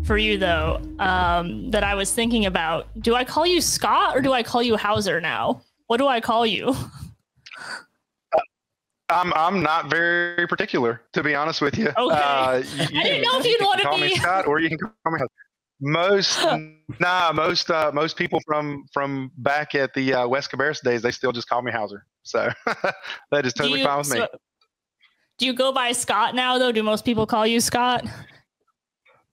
for you though, that I was thinking about. Do I call you Scott or do I call you Hauser now? What do I call you? I'm not very particular, to be honest with you. Okay. I didn't know if you'd want to call me Scott, or you can call me Hauser. Most people from back at the West Cabarrus days, they still just call me Hauser. So that is totally fine with me. Do you go by Scott now, though? Do most people call you Scott?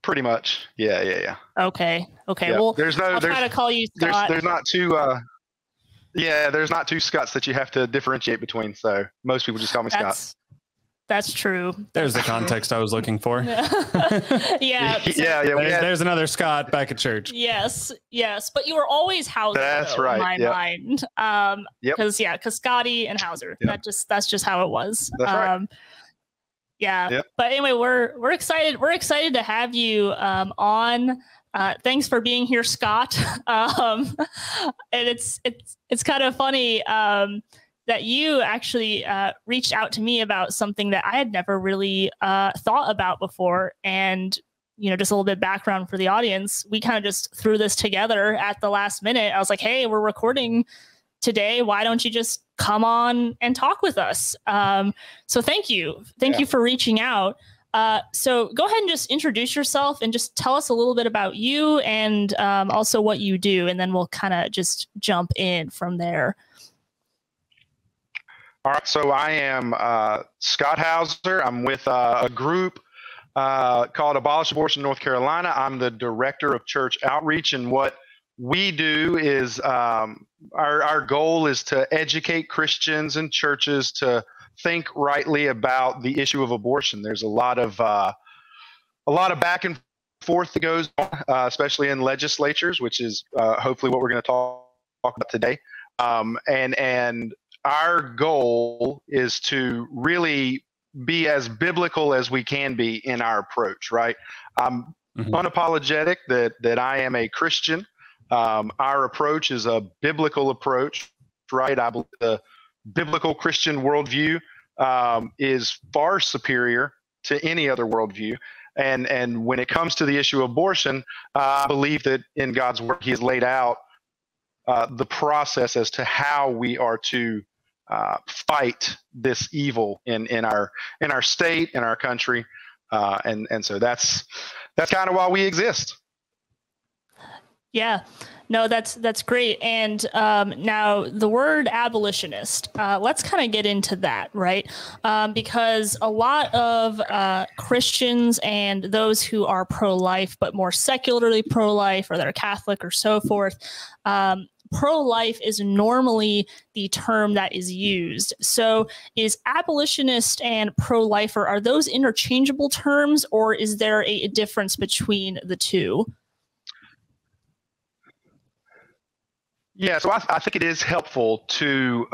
Pretty much. Yeah. Okay. Yeah. Well, I'll try to call you Scott. There's not two. There's not two Scotts that you have to differentiate between. So most people just call me Scott. That's true. There's the context I was looking for. Yeah. There's another Scott back at church. Yes. But you were always Hauser. That's right. In my mind. Because Scotty and Hauser. Yep. That's just how it was. That's right. Yeah. Yep. But anyway, we're excited. We're excited to have you on. Thanks for being here, Scott. And it's kind of funny that you actually reached out to me about something that I had never really thought about before. And, just a little bit of background for the audience. We kind of just threw this together at the last minute. I was like, hey, we're recording today. Why don't you just come on and talk with us? So thank you. Thank you for reaching out. So go ahead and just introduce yourself and just tell us a little bit about you and also what you do. And then we'll kind of just jump in from there. All right, so I am Scott Hauser. I'm with a group called Abolish Abortion North Carolina. I'm the director of church outreach, and what we do is our goal is to educate Christians and churches to think rightly about the issue of abortion. There's a lot of back and forth that goes on, especially in legislatures, which is hopefully what we're going to talk about today, and our goal is to really be as biblical as we can be in our approach, right? I'm unapologetic that I am a Christian. Our approach is a biblical approach, right? I believe the biblical Christian worldview is far superior to any other worldview. And when it comes to the issue of abortion, I believe that in God's word, He has laid out the process as to how we are to fight this evil in our state, in our country, and so that's kind of why we exist. Yeah, no, that's great. And now the word abolitionist, let's kind of get into that, right? Because a lot of Christians and those who are pro-life, but more secularly pro-life, or they're Catholic or so forth, pro-life is normally the term that is used. So is abolitionist and pro-lifer, are those interchangeable terms, or is there a difference between the two? Yeah, so I think it is helpful to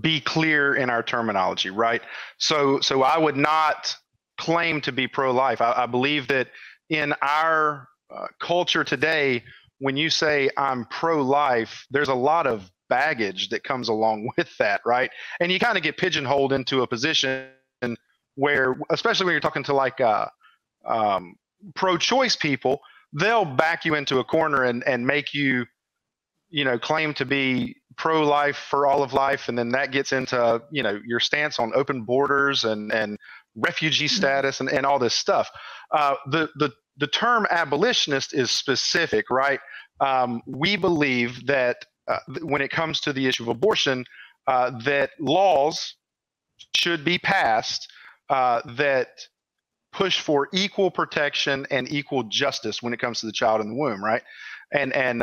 be clear in our terminology, right? So I would not claim to be pro-life. I believe that in our culture today, when you say I'm pro-life, there's a lot of baggage that comes along with that, right? And you kind of get pigeonholed into a position where, especially when you're talking to like pro-choice people, they'll back you into a corner and make you, claim to be pro-life for all of life. And then that gets into, your stance on open borders and refugee status and all this stuff. The term abolitionist is specific, right? We believe that when it comes to the issue of abortion, that laws should be passed that push for equal protection and equal justice when it comes to the child in the womb, right? And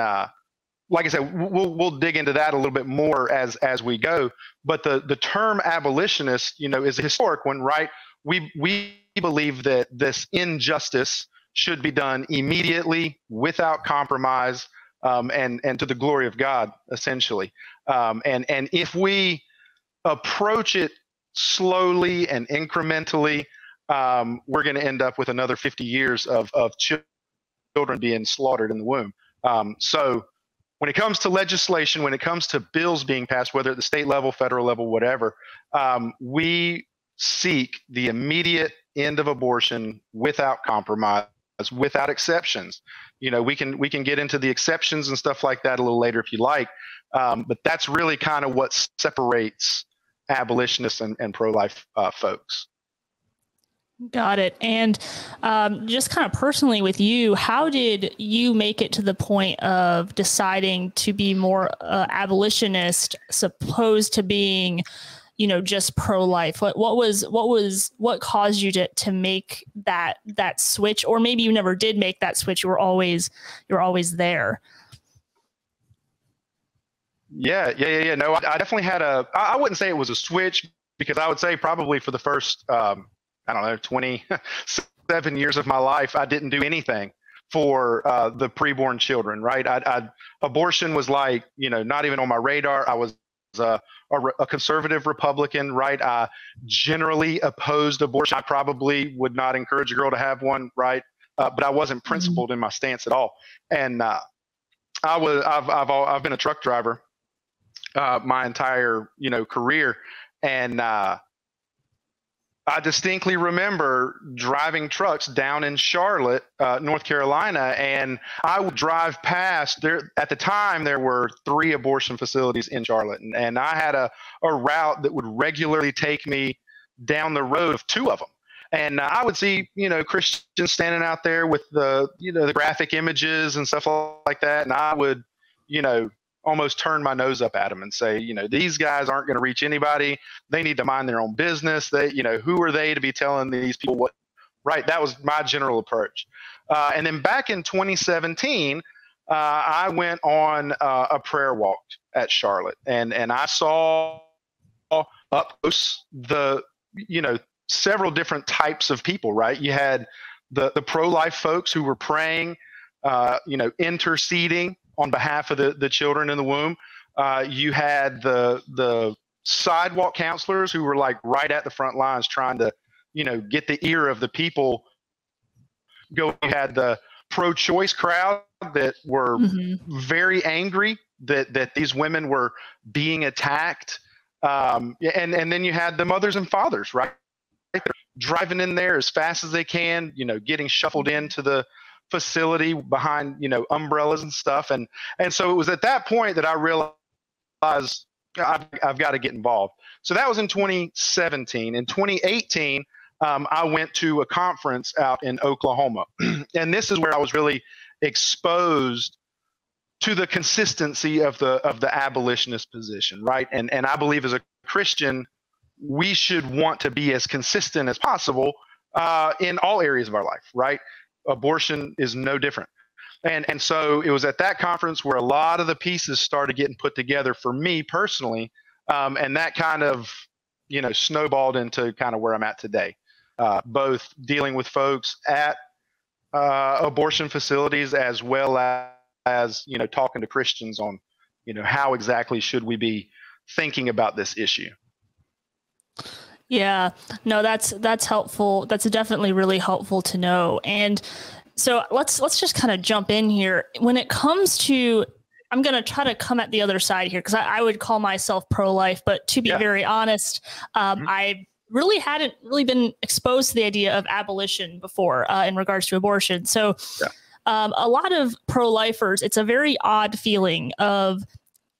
like I said, we'll dig into that a little bit more as we go. But the term abolitionist, is a historic one, right? We believe that this injustice should be done immediately, without compromise, and to the glory of God, essentially. And if we approach it slowly and incrementally, we're going to end up with another 50 years of children being slaughtered in the womb. So when it comes to legislation, when it comes to bills being passed, whether at the state level, federal level, whatever, we seek the immediate end of abortion without compromise. without exceptions. We can get into the exceptions and stuff like that a little later if you like. But that's really kind of what separates abolitionists and pro-life folks. Got it. And just kind of personally with you, how did you make it to the point of deciding to be more abolitionist, opposed to being, just pro-life? What caused you to make that switch? Or maybe you never did make that switch. You were always there. Yeah. No, I definitely had I wouldn't say it was a switch, because I would say probably for the first, 27 years of my life, I didn't do anything for the preborn children, right? Abortion was like, not even on my radar. I was a conservative Republican, right? I generally opposed abortion. I probably would not encourage a girl to have one, right? But I wasn't principled in my stance at all. And I've been a truck driver my entire career, and I distinctly remember driving trucks down in Charlotte, North Carolina, and I would drive past there. At the time, there were 3 abortion facilities in Charlotte, and I had a route that would regularly take me down the road of 2 of them. And I would see, Christians standing out there with the graphic images and stuff like that, and I would, almost turn my nose up at them and say, these guys aren't going to reach anybody. They need to mind their own business. They, who are they to be telling these people what? Right. That was my general approach. And then back in 2017, I went on a prayer walk at Charlotte, and I saw up close several different types of people. Right. You had the pro-life folks who were praying, interceding on behalf of the children in the womb. You had the sidewalk counselors who were like right at the front lines trying to, get the ear of the people go. You had the pro-choice crowd that were very angry that these women were being attacked. And then you had the mothers and fathers, right? They're driving in there as fast as they can, getting shuffled into the facility behind umbrellas and stuff, and so it was at that point that I realized I've got to get involved. So that was in 2017. In 2018, I went to a conference out in Oklahoma, and this is where I was really exposed to the consistency of the abolitionist position, right? And I believe as a Christian, we should want to be as consistent as possible in all areas of our life, right? Abortion is no different. And so it was at that conference where a lot of the pieces started getting put together for me personally. And that kind of, snowballed into kind of where I'm at today, both dealing with folks at abortion facilities as well as, talking to Christians on, how exactly should we be thinking about this issue. Yeah, no, that's helpful. That's definitely really helpful to know. And so let's just kind of jump in here. When it comes to, I'm going to try to come at the other side here, because I would call myself pro-life, but to be very honest, I really hadn't been exposed to the idea of abolition before in regards to abortion. So a lot of pro-lifers, it's a very odd feeling of,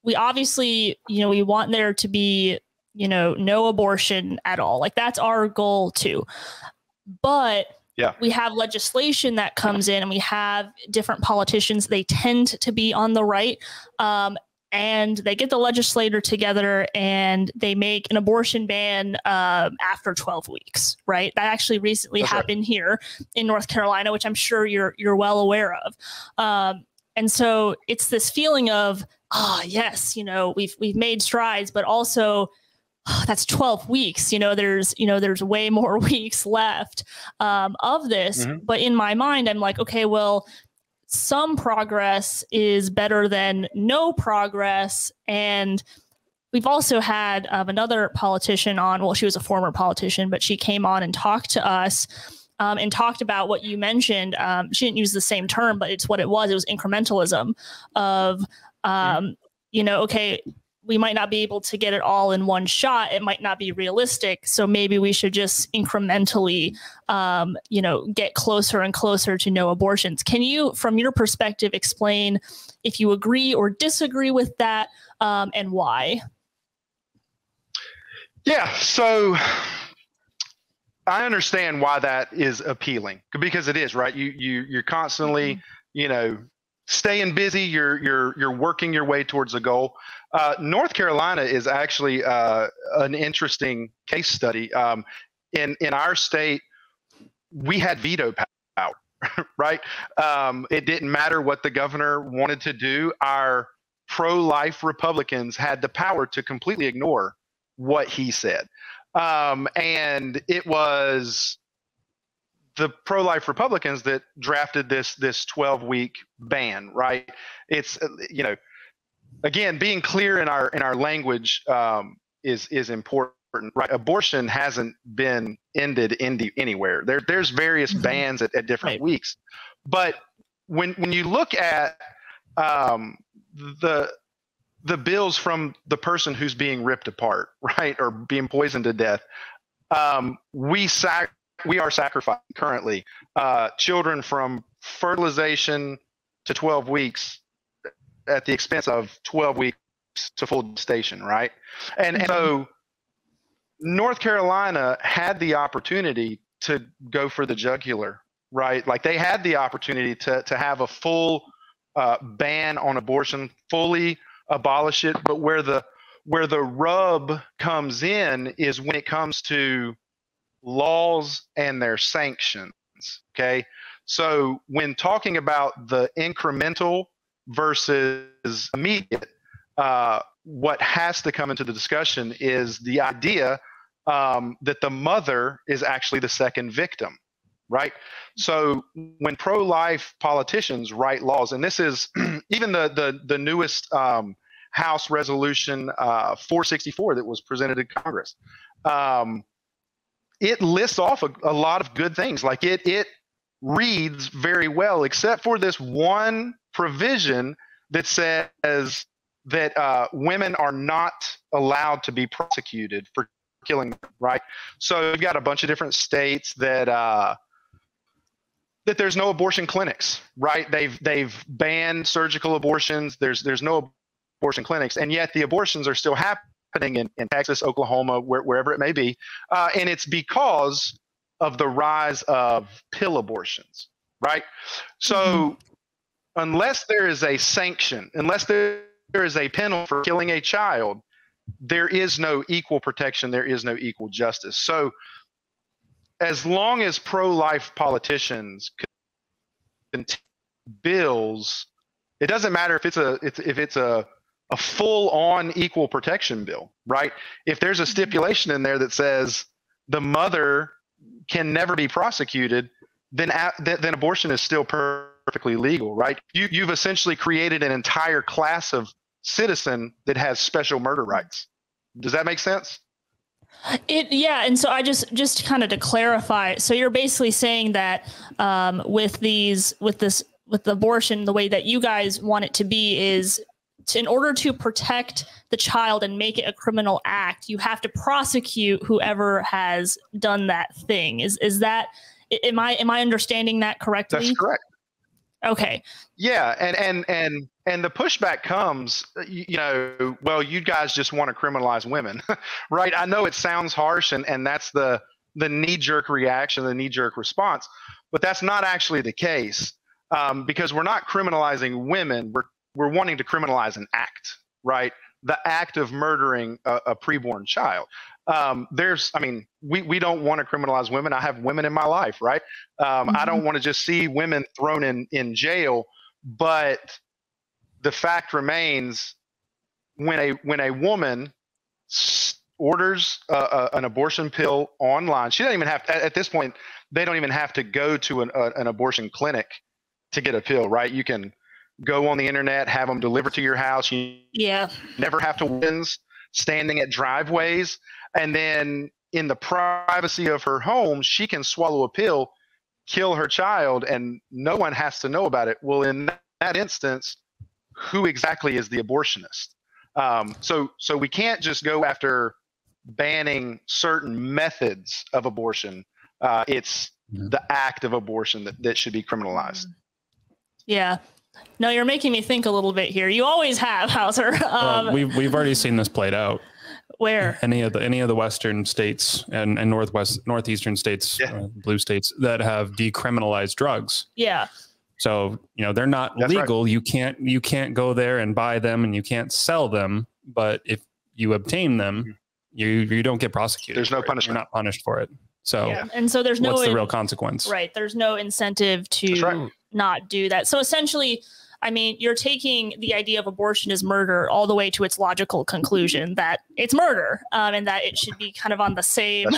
we obviously, we want there to be no abortion at all. Like, that's our goal too. But we have legislation that comes in, and we have different politicians. They tend to be on the right. And they get the legislator together and they make an abortion ban after 12 weeks, right? That actually recently happened here in North Carolina, which I'm sure you're well aware of. And so it's this feeling of, yes, we've made strides, but also, that's 12 weeks. There's way more weeks left of this. But in my mind, I'm like, okay, well, some progress is better than no progress. And we've also had another politician on. Well, she was a former politician, but she came on and talked to us and talked about what you mentioned. She didn't use the same term, but it's what it was. It was incrementalism of, okay, we might not be able to get it all in one shot. It might not be realistic. So maybe we should just incrementally, get closer and closer to no abortions. Can you, from your perspective, explain if you agree or disagree with that, and why? Yeah. So I understand why that is appealing, because it is, right. You're constantly, staying busy. You're working your way towards a goal. North Carolina is actually an interesting case study. In our state, we had veto power, right? It didn't matter what the governor wanted to do. Our pro-life Republicans had the power to completely ignore what he said. And it was the pro-life Republicans that drafted this 12-week ban, right? It's, again, being clear in our language is important, right? Abortion hasn't been ended anywhere. There's various bans at different weeks, but when you look at the bills from the person who's being ripped apart, right, or being poisoned to death, we are sacrificing currently children from fertilization to 12 weeks at the expense of 12 weeks to full gestation, right? And so North Carolina had the opportunity to go for the jugular, right? Like they had the opportunity to have a full ban on abortion, fully abolish it. But where the rub comes in is when it comes to laws and their sanctions. Okay. So when talking about the incremental versus immediate, what has to come into the discussion is the idea that the mother is actually the second victim, right? So when pro-life politicians write laws, and this is even the newest House Resolution 464 that was presented to Congress, it lists off a lot of good things. Like it reads very well, except for this one provision that says that women are not allowed to be prosecuted for killing, right? So you've got a bunch of different states that there's no abortion clinics, right? They've banned surgical abortions. There's no abortion clinics, and yet the abortions are still happening in Texas, Oklahoma, wherever it may be. And it's because of the rise of pill abortions, right? So unless there is a sanction, unless there is a penalty for killing a child, there is no equal protection, there is no equal justice. So as long as pro-life politicians continue bills, it doesn't matter if it's a full-on equal protection bill, right? If there's a stipulation in there that says the mother can never be prosecuted, then abortion is still perfectly legal, right? You've essentially created an entire class of citizen that has special murder rights. Does that make sense? And so I just kind of to clarify, so you're basically saying that with abortion, the way that you guys want it to be is, in order to protect the child and make it a criminal act, you have to prosecute whoever has done that thing. Is that, am I understanding that correctly? That's correct. Okay. Yeah, and the pushback comes, well, you guys just want to criminalize women, right? I know it sounds harsh, and that's the knee-jerk reaction, the knee-jerk response, but that's not actually the case, because we're not criminalizing women. We're wanting to criminalize an act, right? The act of murdering a preborn child. We don't want to criminalize women. I have women in my life, right? I don't want to just see women thrown in jail, but the fact remains, when a woman orders an abortion pill online, she doesn't even have to, at this point, they don't even have to go to an abortion clinic to get a pill, right? You can go on the internet, have them delivered to your house. You never have to wait standing at driveways. And then in the privacy of her home, she can swallow a pill, kill her child, and no one has to know about it. Well, in that instance, who exactly is the abortionist? So we can't just go after banning certain methods of abortion. It's the act of abortion that should be criminalized. Yeah. No, you're making me think a little bit here. You always have, Hauser. We've already seen this played out. Where? Any of the Western states and northeastern states, blue states that have decriminalized drugs. Yeah. So, they're not legal. Right. You can't go there and buy them, and you can't sell them. But if you obtain them, you don't get prosecuted. There's no punishment. You're not punished for it. So, and so there's what's the real consequence? Right. There's no incentive to not do that. So essentially, I mean, you're taking the idea of abortion as murder all the way to its logical conclusion that it's murder, and that it should be kind of on the same,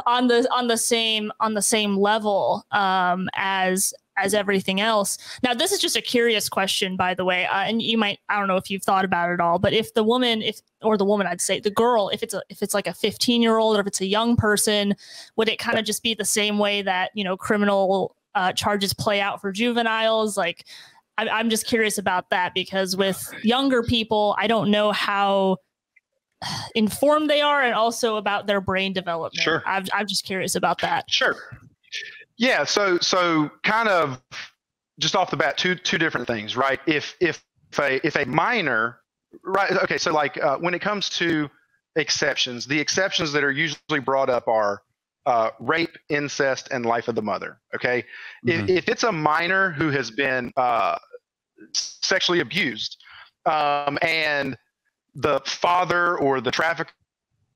on the same level as everything else. Now, this is just a curious question, by the way, and I don't know if you've thought about it all, but if the woman, I'd say the girl, if it's like a 15-year-old or if it's a young person, would it kind of just be the same way that, criminal charges play out for juveniles? Like, I'm just curious about that, because with younger people, I don't know how informed they are, and also about their brain development. Sure. I'm just curious about that. Sure. Yeah. So kind of just off the bat, two different things, right? If a minor, right? Okay. So like when it comes to exceptions, the exceptions that are usually brought up are rape, incest, and life of the mother. Okay. If it's a minor who has been sexually abused, and the father or the trafficker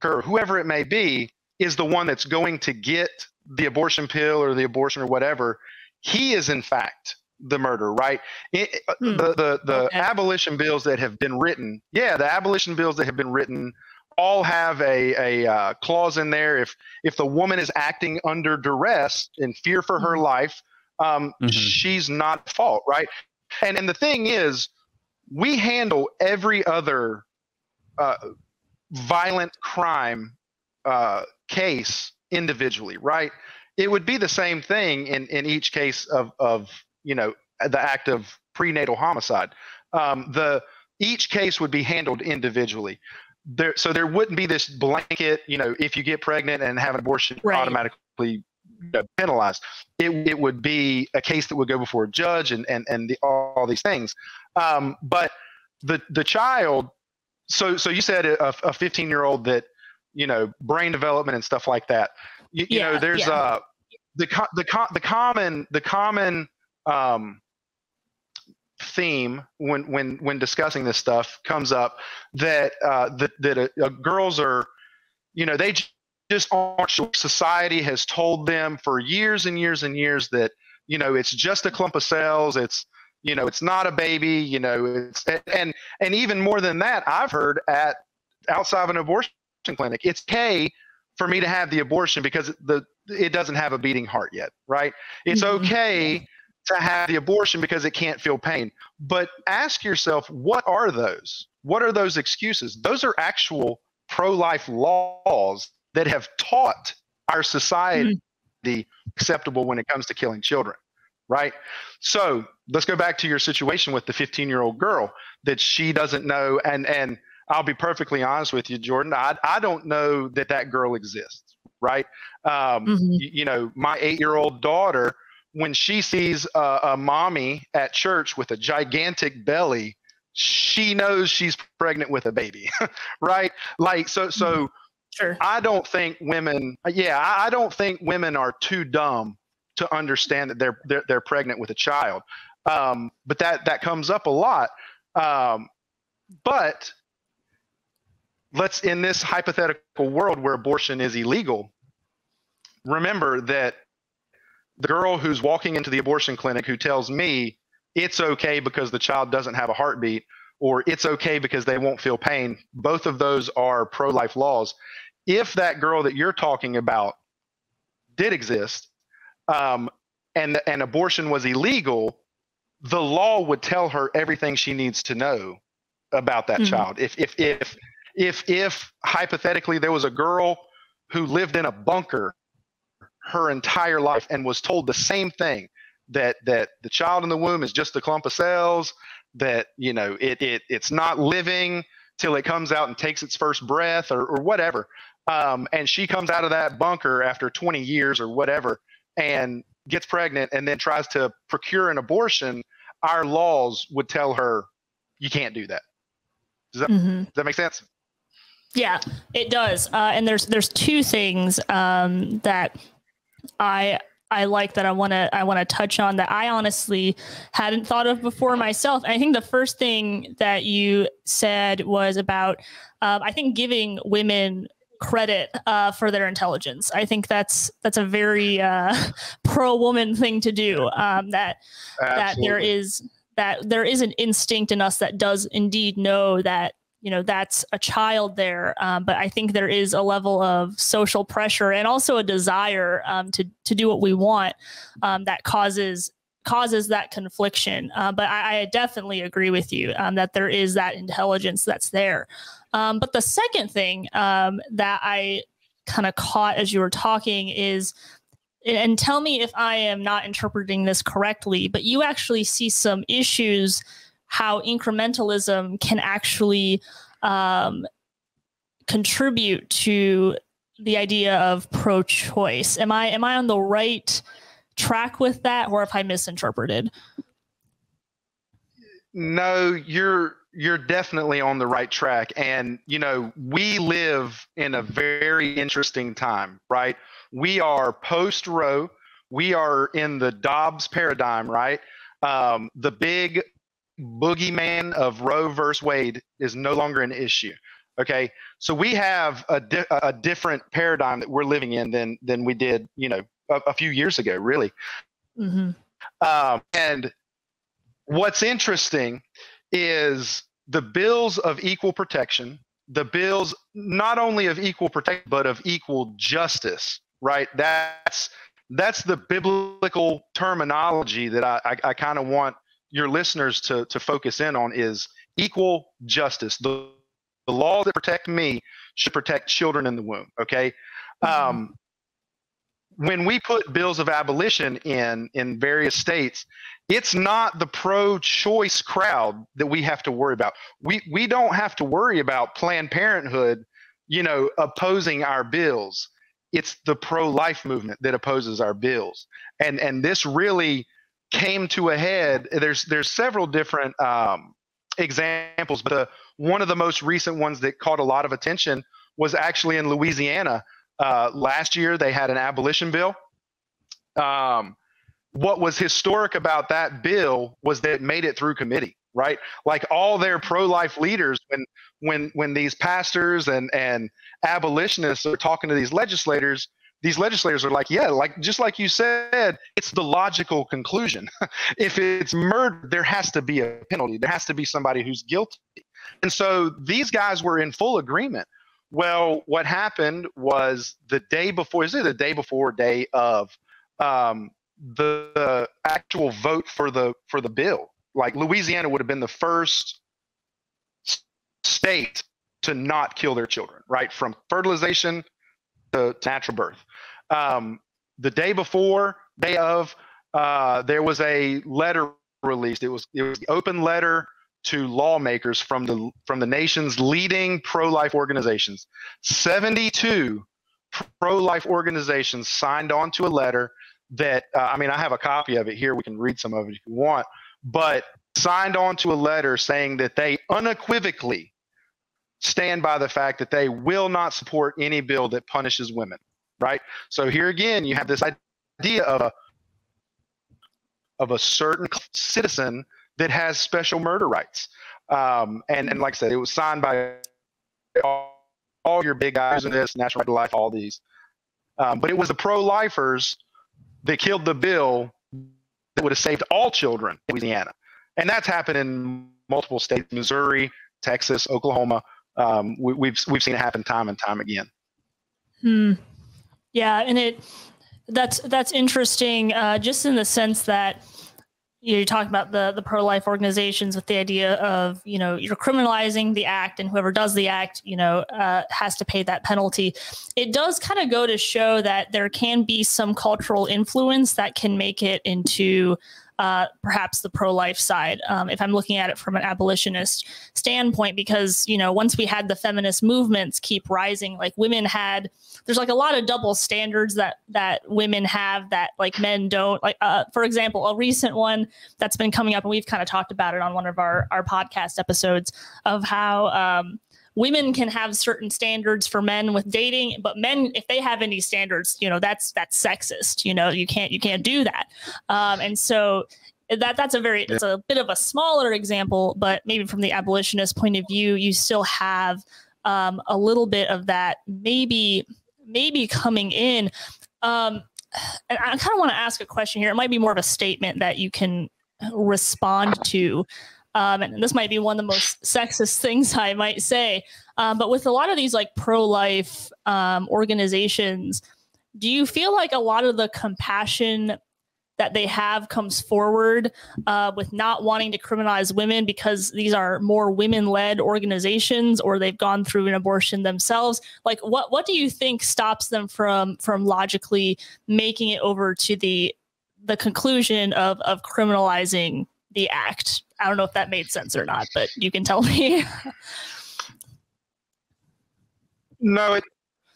or whoever it may be is the one that's going to get the abortion pill or the abortion or whatever, he is in fact the murderer, right? The abolition bills that have been written, the abolition bills that have been written all have a clause in there. If the woman is acting under duress in fear for her life, she's not at fault, right? And the thing is, we handle every other violent crime case individually, right? It would be the same thing in each case of the act of prenatal homicide. Each case would be handled individually. So there wouldn't be this blanket, if you get pregnant and have an abortion, automatically penalized. It would be a case that would go before a judge and all these things. But the child, so you said a 15-year-old that, brain development and stuff like that. There's the common theme when discussing this stuff comes up that girls are, they just aren't sure. Society has told them for years and years and years that, it's just a clump of cells. It's, it's not a baby, it's, and even more than that, I've heard outside of an abortion clinic, it's okay for me to have the abortion because it doesn't have a beating heart yet, right? It's okay to have the abortion because it can't feel pain. But ask yourself, what are those? What are those excuses? Those are actual pro-life laws that have taught our society acceptable when it comes to killing children, right? So let's go back to your situation with the 15-year-old girl that she doesn't know. And I'll be perfectly honest with you, Jordan, I don't know that girl exists, right? My 8-year-old daughter, when she sees a mommy at church with a gigantic belly, she knows she's pregnant with a baby, right? Like, so sure. I don't think women are too dumb to understand that they're pregnant with a child. But that comes up a lot. But let's, in this hypothetical world where abortion is illegal, remember that the girl who's walking into the abortion clinic who tells me it's okay because the child doesn't have a heartbeat, or it's okay because they won't feel pain, both of those are pro-life laws. If that girl that you're talking about did exist, and abortion was illegal, the law would tell her everything she needs to know about that child. If hypothetically there was a girl who lived in a bunker her entire life and was told the same thing, that the child in the womb is just a clump of cells, that it's not living, till it comes out and takes its first breath or whatever. And she comes out of that bunker after 20 years or whatever and gets pregnant and then tries to procure an abortion, our laws would tell her, you can't do that. Does that make sense? Yeah, it does. And there's two things that I like that I want to touch on that I honestly hadn't thought of before myself. And I think the first thing that you said was about I think giving women credit for their intelligence. I think that's a very pro-woman thing to do. That there is an instinct in us that does indeed know that, you know, that's a child there. But I think there is a level of social pressure and also a desire to do what we want that causes that confliction. But I definitely agree with you that there is that intelligence that's there. But the second thing that I kind of caught as you were talking is, and tell me if I am not interpreting this correctly, but you actually see some issues how incrementalism can actually contribute to the idea of pro-choice. Am I on the right track with that, or if I misinterpreted? No, you're definitely on the right track. And, you know, we live in a very interesting time, right? We are post-Roe. We are in the Dobbs paradigm, right? The big boogeyman of Roe versus Wade is no longer an issue. Okay, so we have a different paradigm that we're living in than we did, you know, a few years ago, really. And what's interesting is the bills of equal protection, the bills not only of equal protection but of equal justice, right? That's the biblical terminology that I kind of want your listeners to focus in on, is equal justice. The laws that protect me should protect children in the womb, okay? When we put bills of abolition in various states, it's not the pro-choice crowd that we have to worry about. We don't have to worry about Planned Parenthood, you know, opposing our bills. It's the pro-life movement that opposes our bills. And this really came to a head. There's several different examples, but one of the most recent ones that caught a lot of attention was actually in Louisiana. Last year, they had an abolition bill. What was historic about that bill was that it made it through committee, right? Like all their pro-life leaders, when these pastors and abolitionists are talking to these legislators are like, yeah, like just like you said, it's the logical conclusion. If it's murder, there has to be a penalty. There has to be somebody who's guilty. And so these guys were in full agreement. Well, what happened was the day before day of the actual vote for the bill. Like Louisiana would have been the first state to not kill their children, right? From fertilization to natural birth. The day before, day of, there was a letter released. It was the open letter to lawmakers from the nation's leading pro-life organizations. 72 pro-life organizations signed on to a letter that, I mean, I have a copy of it here. We can read some of it if you want, but signed on to a letter saying that they unequivocally stand by the fact that they will not support any bill that punishes women, right? So here again, you have this idea of a certain citizen that has special murder rights. And like I said, it was signed by all your big guys in this, National Right to Life, all these. But it was the pro-lifers that killed the bill that would have saved all children in Louisiana. And that's happened in multiple states, Missouri, Texas, Oklahoma. We've seen it happen time and time again. Yeah, and that's interesting, just in the sense that you're talking about the pro-life organizations with the idea of, you know, you're criminalizing the act, and whoever does the act, you know, has to pay that penalty. It does kind of go to show that there can be some cultural influence that can make it into perhaps the pro-life side, if I'm looking at it from an abolitionist standpoint, because, you know, once we had the feminist movements keep rising, like there's like a lot of double standards that women have that like men don't. Like, for example, a recent one that's been coming up, and we've kind of talked about it on one of our podcast episodes, of how women can have certain standards for men with dating, but men, if they have any standards, you know, that's sexist. You know, you can't do that. And so it's a bit of a smaller example, but maybe from the abolitionist point of view, you still have a little bit of that maybe coming in. And I kind of want to ask a question here. It might be more of a statement that you can respond to. And this might be one of the most sexist things I might say. But with a lot of these like pro-life organizations, do you feel like a lot of the compassion that they have comes forward with not wanting to criminalize women because these are more women-led organizations, or they've gone through an abortion themselves? Like, what do you think stops them from logically making it over to the conclusion of criminalizing the act? I don't know if that made sense or not, but you can tell me. No, it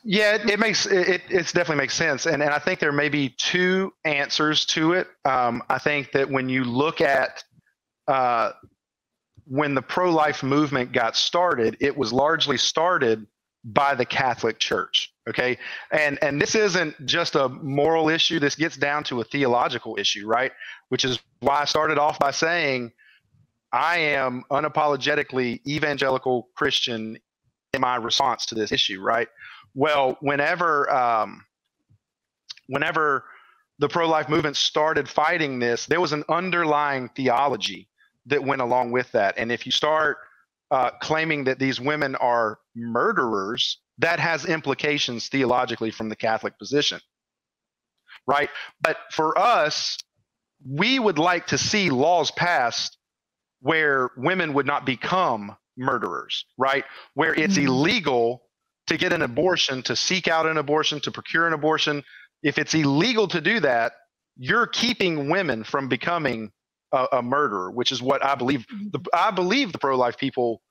definitely makes sense. And I think there may be two answers to it. I think that when you look at when the pro-life movement got started, it was largely started by the Catholic Church. Okay. And this isn't just a moral issue. This gets down to a theological issue, right? Which is why I started off by saying I am unapologetically evangelical Christian in my response to this issue, right? Well, whenever the pro-life movement started fighting this, there was an underlying theology that went along with that. And if you start claiming that these women are murderers, that has implications theologically from the Catholic position, right? But for us, we would like to see laws passed where women would not become murderers, right? Where it's illegal to get an abortion, to seek out an abortion, to procure an abortion. If it's illegal to do that, you're keeping women from becoming a murderer, which is what I believe. I believe the pro-life people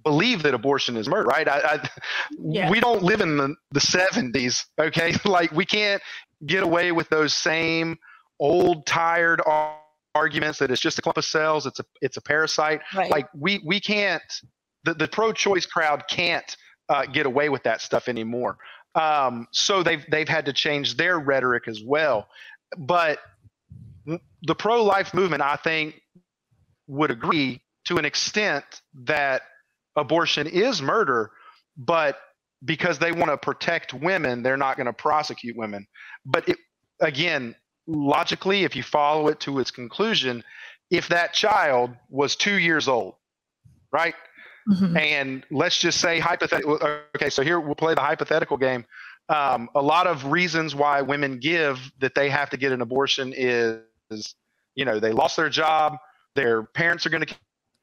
believe that abortion is murder, right? We don't live in the 70s, okay? Like, we can't get away with those same old, tired arguments that it's just a clump of cells, it's a parasite. Right. Like, we can't, the pro-choice crowd can't get away with that stuff anymore. So they've had to change their rhetoric as well. But the pro-life movement, I think, would agree to an extent that abortion is murder, but because they want to protect women, they're not going to prosecute women. But again, logically, if you follow it to its conclusion, if that child was 2 years old, right? And let's just say hypothetical. Okay, so here we'll play the hypothetical game. A lot of reasons why women give that they have to get an abortion is, you know, they lost their job, their parents are going to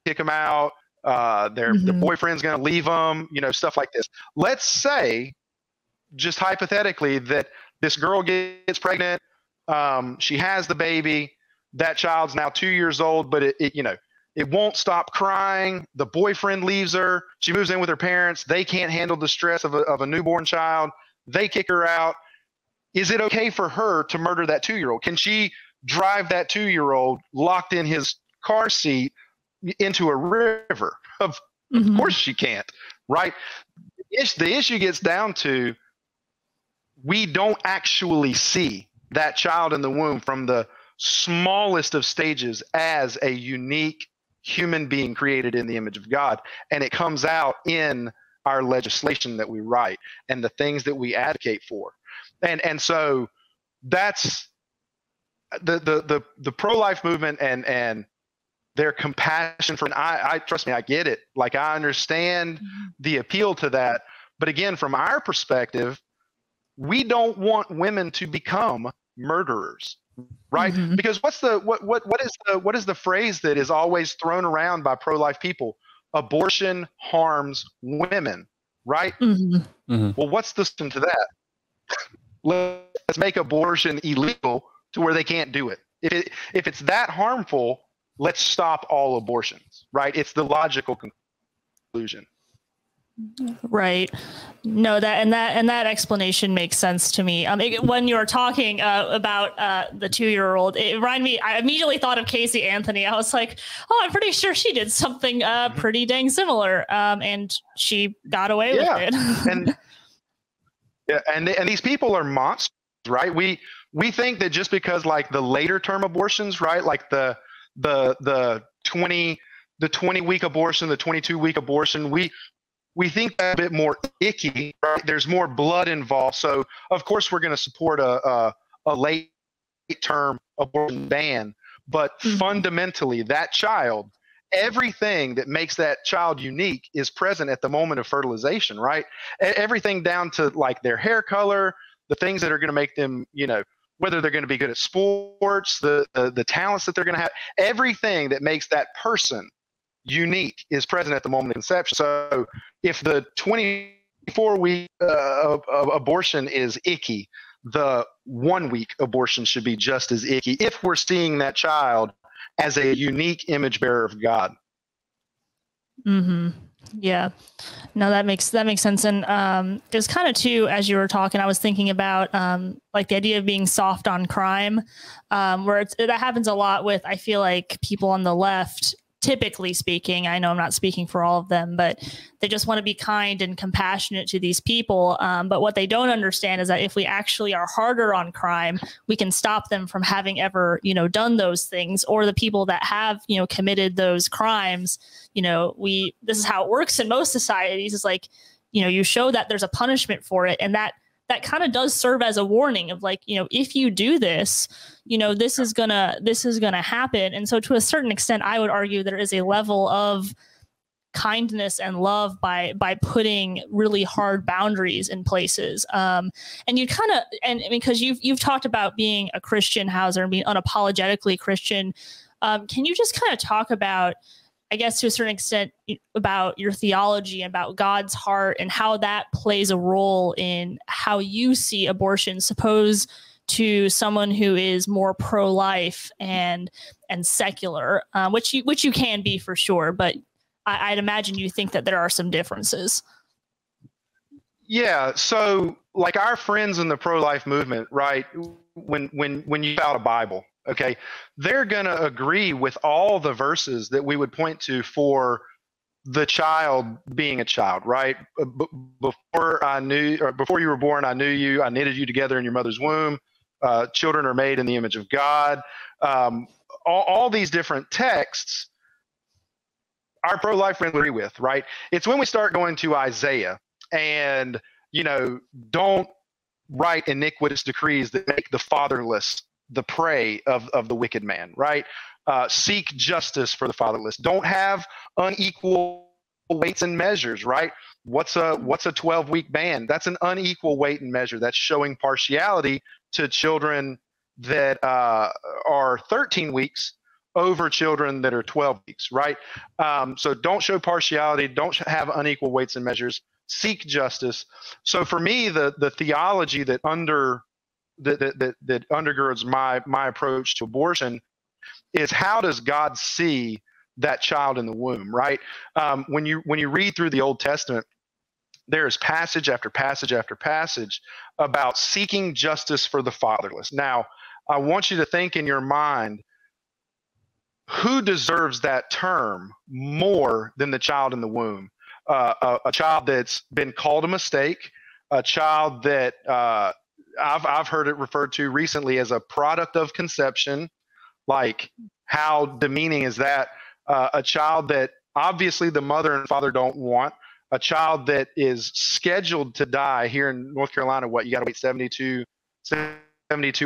kick them out, the boyfriend's going to leave them, you know, stuff like this. Let's say, just hypothetically, that this girl gets pregnant, she has the baby, that child's now 2 years old, but it won't stop crying. The boyfriend leaves her. She moves in with her parents. They can't handle the stress of a newborn child. They kick her out. Is it okay for her to murder that 2-year-old? Can she drive that 2-year-old locked in his car seat into a river? Of course she can't, right? The issue gets down to, we don't actually see that child in the womb from the smallest of stages as a unique human being created in the image of God. And it comes out in our legislation that we write and the things that we advocate for. And so that's the pro-life movement and their compassion for, and I trust me, I get it. Like, I understand the appeal to that. But again, from our perspective, we don't want women to become murderers, right? Because what is the phrase that is always thrown around by pro-life people? Abortion harms women, right? Well, what's the solution to that? Let's make abortion illegal to where they can't do it, If it's that harmful, let's stop all abortions, right? It's the logical conclusion. Right. No, that explanation makes sense to me. When you were talking about the 2-year-old, it reminded me. I immediately thought of Casey Anthony. I was like, oh, I'm pretty sure she did something pretty dang similar, and she got away with it. and these people are monsters, right? We think that just because like the later term abortions, right, like the 20-week abortion, the 22-week abortion, we think that's a bit more icky, right? There's more blood involved. So, of course, we're going to support a late-term abortion ban. But fundamentally, that child, everything that makes that child unique is present at the moment of fertilization, right? Everything down to, like, their hair color, the things that are going to make them, whether they're going to be good at sports, the talents that they're going to have, everything that makes that person unique is present at the moment of conception. So if the 24-week abortion is icky, the 1-week abortion should be just as icky if we're seeing that child as a unique image bearer of God. Mm-hmm. Yeah. No, that makes sense. And it's kind of too, as you were talking, I was thinking about like the idea of being soft on crime, where that happens a lot with, I feel like, people on the left. Typically speaking, I know I'm not speaking for all of them, but they just want to be kind and compassionate to these people. But what they don't understand is that if we actually are harder on crime, we can stop them from having ever, done those things, or the people that have, committed those crimes. This is how it works in most societies. Is like, you show that there's a punishment for it, and that kind of does serve as a warning of like, if you do this, this is gonna happen. And so to a certain extent, I would argue there is a level of kindness and love by putting really hard boundaries in places. And you kind of, and because you've talked about being a Christian, Hauser, and being unapologetically Christian. Can you just kind of talk about, I guess, to a certain extent, about your theology, about God's heart, and how that plays a role in how you see abortion, suppose to someone who is more pro-life and secular, which you can be for sure, but I'd imagine you think that there are some differences. Yeah. So, like our friends in the pro-life movement, right? When you out a Bible, okay, they're going to agree with all the verses that we would point to for the child being a child, right? Before you were born, I knew you. I knitted you together in your mother's womb. Children are made in the image of God. All these different texts, our pro-life friends agree with, right? It's when we start going to Isaiah and, don't write iniquitous decrees that make the fatherless the prey of the wicked man, right? Seek justice for the fatherless. Don't have unequal weights and measures, right? What's a 12-week ban? That's an unequal weight and measure. That's showing partiality to children that are 13 weeks over children that are 12 weeks, right? So don't show partiality. Don't have unequal weights and measures. Seek justice. So for me, the theology that undergirds my approach to abortion is, how does God see that child in the womb, right? When you read through the Old Testament, there is passage after passage after passage about seeking justice for the fatherless. Now, I want you to think in your mind, who deserves that term more than the child in the womb? A child that's been called a mistake, a child that I've heard it referred to recently as a product of conception. Like, how demeaning is that? A child that obviously the mother and father don't want, a child that is scheduled to die here in North Carolina. What, you got to wait 72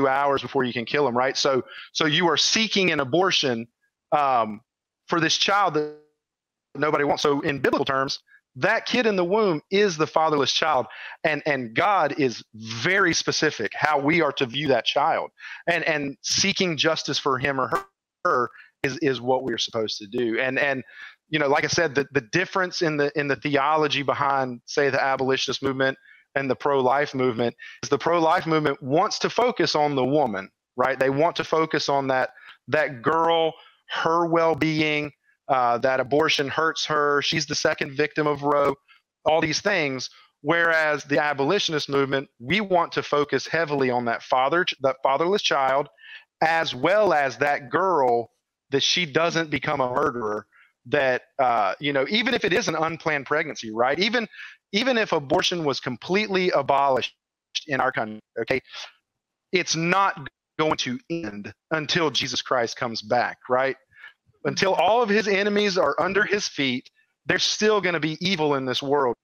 hours before you can kill them, right? So you are seeking an abortion for this child that nobody wants. So in biblical terms, that kid in the womb is the fatherless child, and God is very specific how we are to view that child, and seeking justice for him or her is what we are supposed to do. And like I said, the difference in the theology behind, say, the abolitionist movement and the pro-life movement is the pro-life movement wants to focus on the woman, right? They want to focus on that girl, her well-being, that abortion hurts her. She's the second victim of Roe, all these things. Whereas the abolitionist movement, we want to focus heavily on that fatherless child, as well as that girl, that she doesn't become a murderer. That even if it is an unplanned pregnancy, right? Even if abortion was completely abolished in our country, okay, it's not going to end until Jesus Christ comes back, right? Until all of his enemies are under his feet, there's still going to be evil in this world.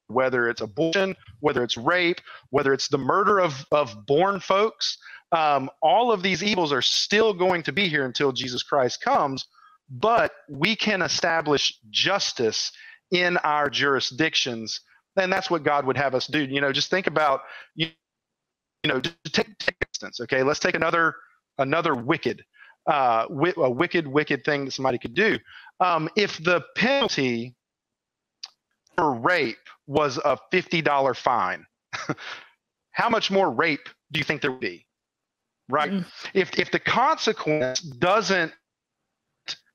Whether it's abortion, whether it's rape, whether it's the murder of born folks, all of these evils are still going to be here until Jesus Christ comes. But we can establish justice in our jurisdictions, and that's what God would have us do. Just think about, just take instance. Okay, let's take another wicked thing that somebody could do. If the penalty for rape was a $50 fine, how much more rape do you think there would be? Right? Mm. If the consequence doesn't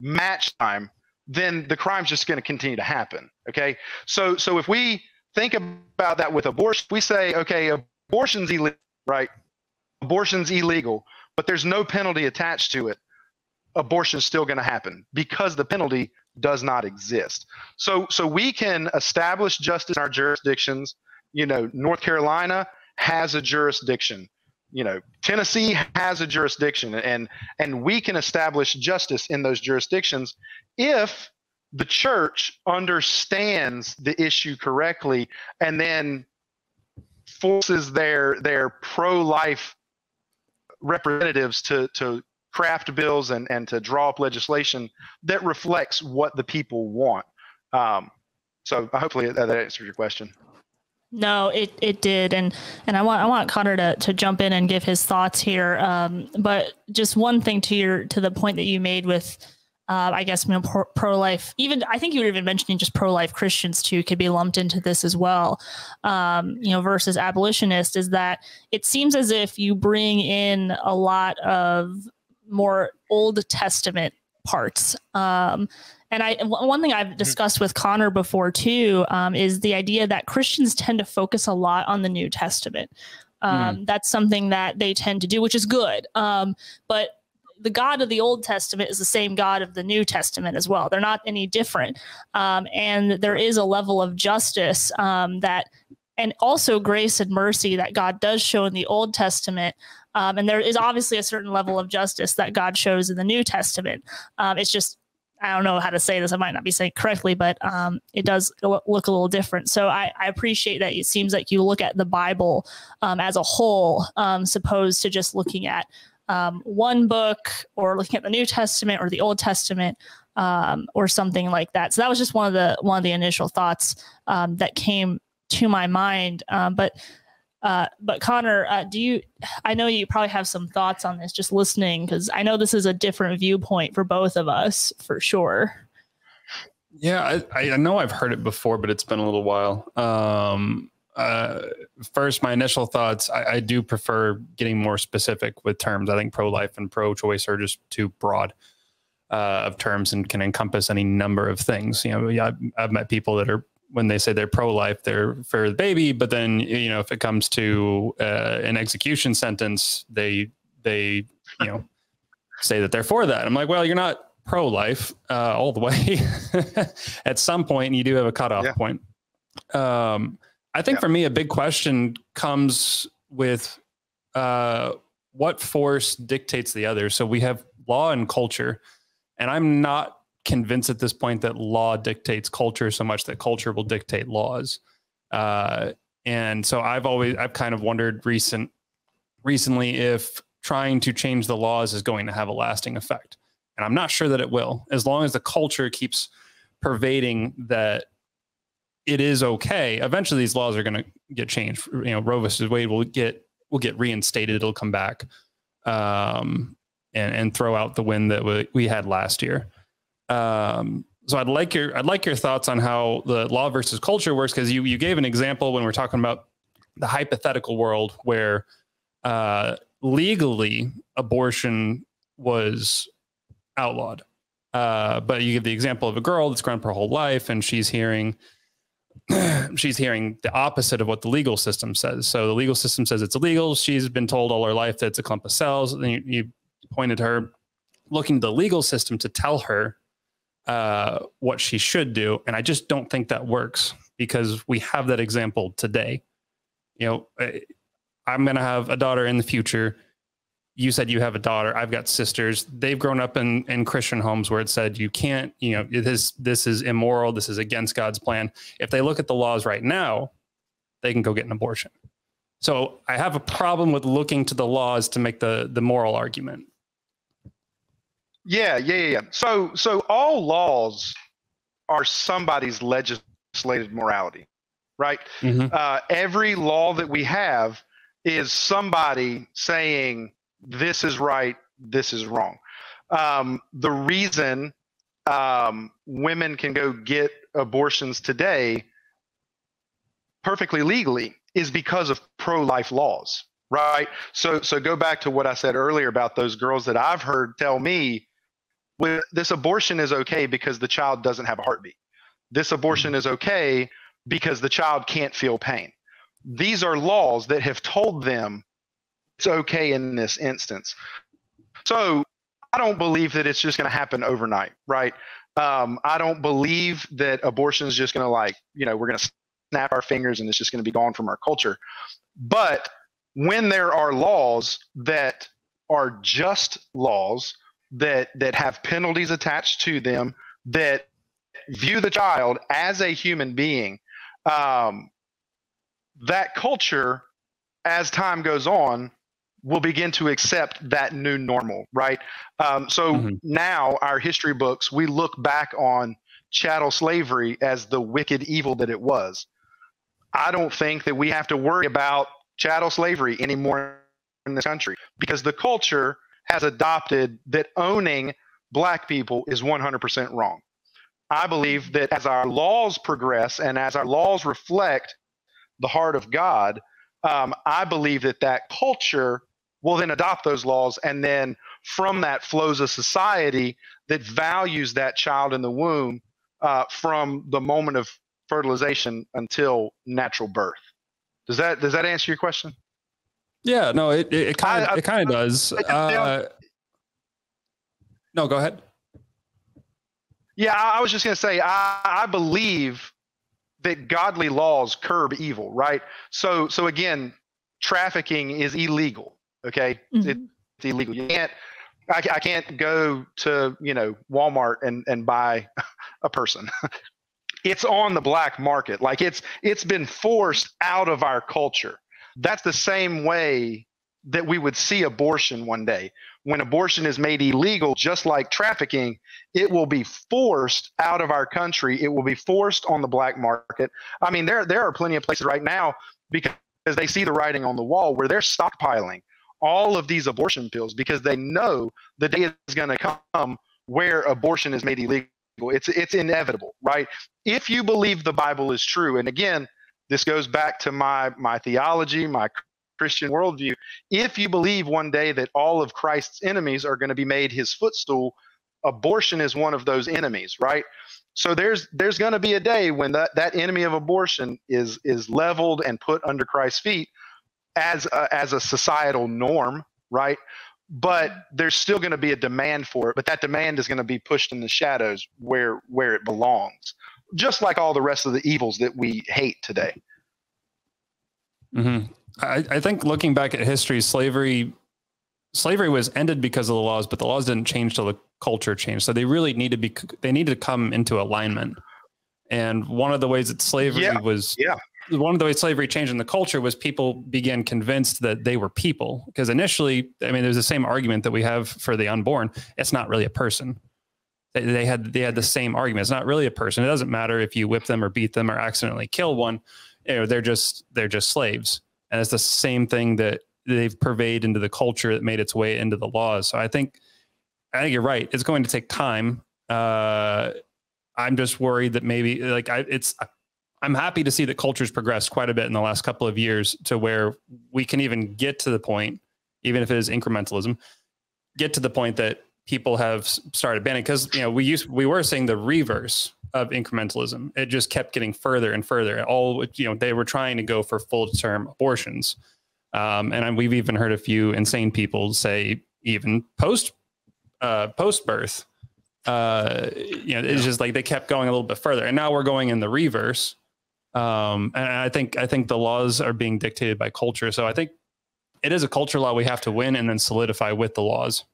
match time, then the crime's just going to continue to happen. Okay, so if we think about that with abortion, we say, okay, abortion's illegal, right? Abortion's illegal, but there's no penalty attached to it. Abortion's still going to happen because the penalty does not exist. So we can establish justice in our jurisdictions. North Carolina has a jurisdiction. Tennessee has a jurisdiction, and we can establish justice in those jurisdictions if the church understands the issue correctly and then forces their pro-life representatives to craft bills and to draw up legislation that reflects what the people want. So hopefully that answers your question. No, it did, and I want Connor to jump in and give his thoughts here. But just one thing to the point that you made with, I guess, pro-life. Even I think you were even mentioning just pro-life Christians too could be lumped into this as well. Versus abolitionist, is that it seems as if you bring in a lot of more Old Testament parts. And one thing I've discussed with Connor before too, is the idea that Christians tend to focus a lot on the New Testament. That's something that they tend to do, which is good. But the God of the Old Testament is the same God of the New Testament as well. They're not any different. And there is a level of justice and also grace and mercy that God does show in the Old Testament. And there is obviously a certain level of justice that God shows in the New Testament. It's just, I don't know how to say this. I might not be saying it correctly, but it does look a little different. So I appreciate that it seems like you look at the Bible as a whole, opposed to just looking at one book or looking at the New Testament or the Old Testament or something like that. So that was just one of the initial thoughts that came to my mind. But Connor, I know you probably have some thoughts on this just listening, because I know this is a different viewpoint for both of us for sure. Yeah, I know I've heard it before, but it's been a little while. First, my initial thoughts, I do prefer getting more specific with terms. I think pro-life and pro-choice are just too broad of terms and can encompass any number of things. I've met people that are, when they say they're pro-life, they're for the baby, but then, if it comes to an execution sentence, they say that they're for that. I'm like, well, you're not pro-life all the way. At some point, you do have a cutoff point. I think for me, a big question comes with what force dictates the other. So we have law and culture, and I'm not convinced at this point that law dictates culture so much that culture will dictate laws. And so I've kind of wondered recently if trying to change the laws is going to have a lasting effect. And I'm not sure that it will, as long as the culture keeps pervading that it is okay. Eventually these laws are going to get changed. Roe versus Wade will get reinstated. It'll come back and throw out the win that we had last year. So I'd like your thoughts on how the law versus culture works, because you gave an example when we're talking about the hypothetical world where legally abortion was outlawed. But you give the example of a girl that's grown up her whole life, and she's hearing the opposite of what the legal system says. So the legal system says it's illegal. She's been told all her life that it's a clump of cells. And then you pointed her looking to the legal system to tell her what she should do. And I just don't think that works, because we have that example today. You know, I'm going to have a daughter in the future. You said you have a daughter. I've got sisters. They've grown up in Christian homes where it said you can't, you know, this is immoral. This is against God's plan. If they look at the laws right now, they can go get an abortion. So I have a problem with looking to the laws to make the moral argument. Yeah. So all laws are somebody's legislated morality, right? Every law that we have is somebody saying, this is right, this is wrong. The reason women can go get abortions today perfectly legally is because of pro-life laws, right? So go back to what I said earlier about those girls that I've heard tell me, well, this abortion is okay because the child doesn't have a heartbeat. This abortion is okay because the child can't feel pain. These are laws that have told them it's okay in this instance. So I don't believe that it's just going to happen overnight, right? I don't believe that abortion is just going to, like, you know, we're going to snap our fingers and it's just going to be gone from our culture. But when there are laws that are just laws that have penalties attached to them, that view the child as a human being, that culture, as time goes on, will begin to accept that new normal, right? Now our history books, we look back on chattel slavery as the wicked evil that it was. I don't think that we have to worry about chattel slavery anymore in this country, because the culture has adopted that owning Black people is 100% wrong. I believe that as our laws progress and as our laws reflect the heart of God, I believe that culture will then adopt those laws, and then from that flows a society that values that child in the womb from the moment of fertilization until natural birth. Does that answer your question? Yeah, no, it kind of does. No, go ahead. Yeah, I was just going to say, I believe that godly laws curb evil, right? So again, trafficking is illegal. Okay, it's illegal. You can't. I can't go to, you know, Walmart and buy a person. It's on the black market. Like it's been forced out of our culture. That's the same way that we would see abortion one day. When abortion is made illegal, just like trafficking, it will be forced out of our country. It will be forced on the black market. I mean, there are plenty of places right now, because they see the writing on the wall, where they're stockpiling all of these abortion pills, because they know the day is going to come where abortion is made illegal. It's inevitable, right? If you believe the Bible is true, and again, this goes back to my theology, my Christian worldview. If you believe one day that all of Christ's enemies are going to be made his footstool, abortion is one of those enemies, right? So there's going to be a day when that enemy of abortion is leveled and put under Christ's feet as a societal norm, right? But there's still going to be a demand for it, but that demand is going to be pushed in the shadows where it belongs, just like all the rest of the evils that we hate today. I think looking back at history, slavery was ended because of the laws, but the laws didn't change till the culture changed. So they really need to come into alignment. And one of the ways that slavery one of the ways slavery changed in the culture was people began convinced that they were people. Because initially, I mean, there's the same argument that we have for the unborn. It's not really a person. They had the same argument. It's not really a person. It doesn't matter if you whip them or beat them or accidentally kill one. You know, they're just slaves. And it's the same thing that they've pervaded into the culture that made its way into the laws. So I think you're right. It's going to take time. I'm just worried that maybe I'm happy to see that culture's progressed quite a bit in the last couple of years to where we can even get to the point even if it is incrementalism, get to the point that people have started banning, because we were saying the reverse of incrementalism. It just kept getting further and further. They were trying to go for full-term abortions, and we've even heard a few insane people say even post birth. It's just like they kept going a little bit further, and now we're going in the reverse. And I think the laws are being dictated by culture. So I think it is a culture law we have to win and then solidify with the laws.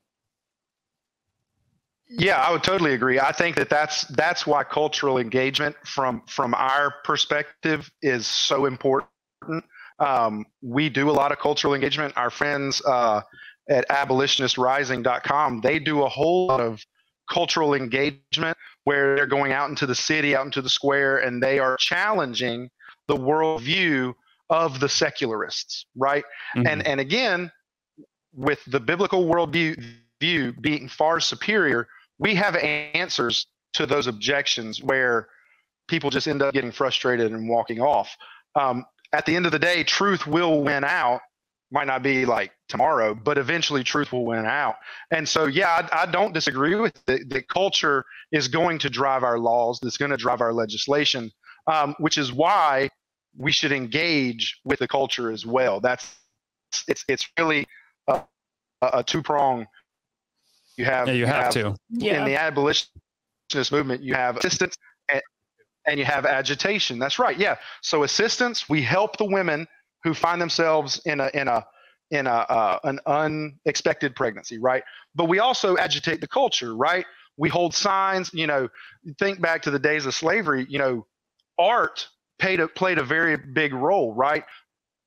Yeah, I would totally agree. I think that's why cultural engagement from our perspective is so important. We do a lot of cultural engagement. Our friends at abolitionistrising.com, they do a whole lot of cultural engagement where they're going out into the city, out into the square, and they are challenging the worldview of the secularists, right? Mm-hmm. And again, with the biblical worldview being far superior, we have answers to those objections where people just end up getting frustrated and walking off. At the end of the day, truth will win out. Might not be like tomorrow, but eventually truth will win out. And so, yeah, I don't disagree with it. The culture is going to drive our laws. That's going to drive our legislation, which is why we should engage with the culture as well. It's really a two-prong. You have to. In the abolitionist movement, you have assistance and you have agitation. That's right. Yeah. So assistance, we help the women who find themselves in an unexpected pregnancy, right? But we also agitate the culture, right? We hold signs. Think back to the days of slavery. Art played a very big role, right?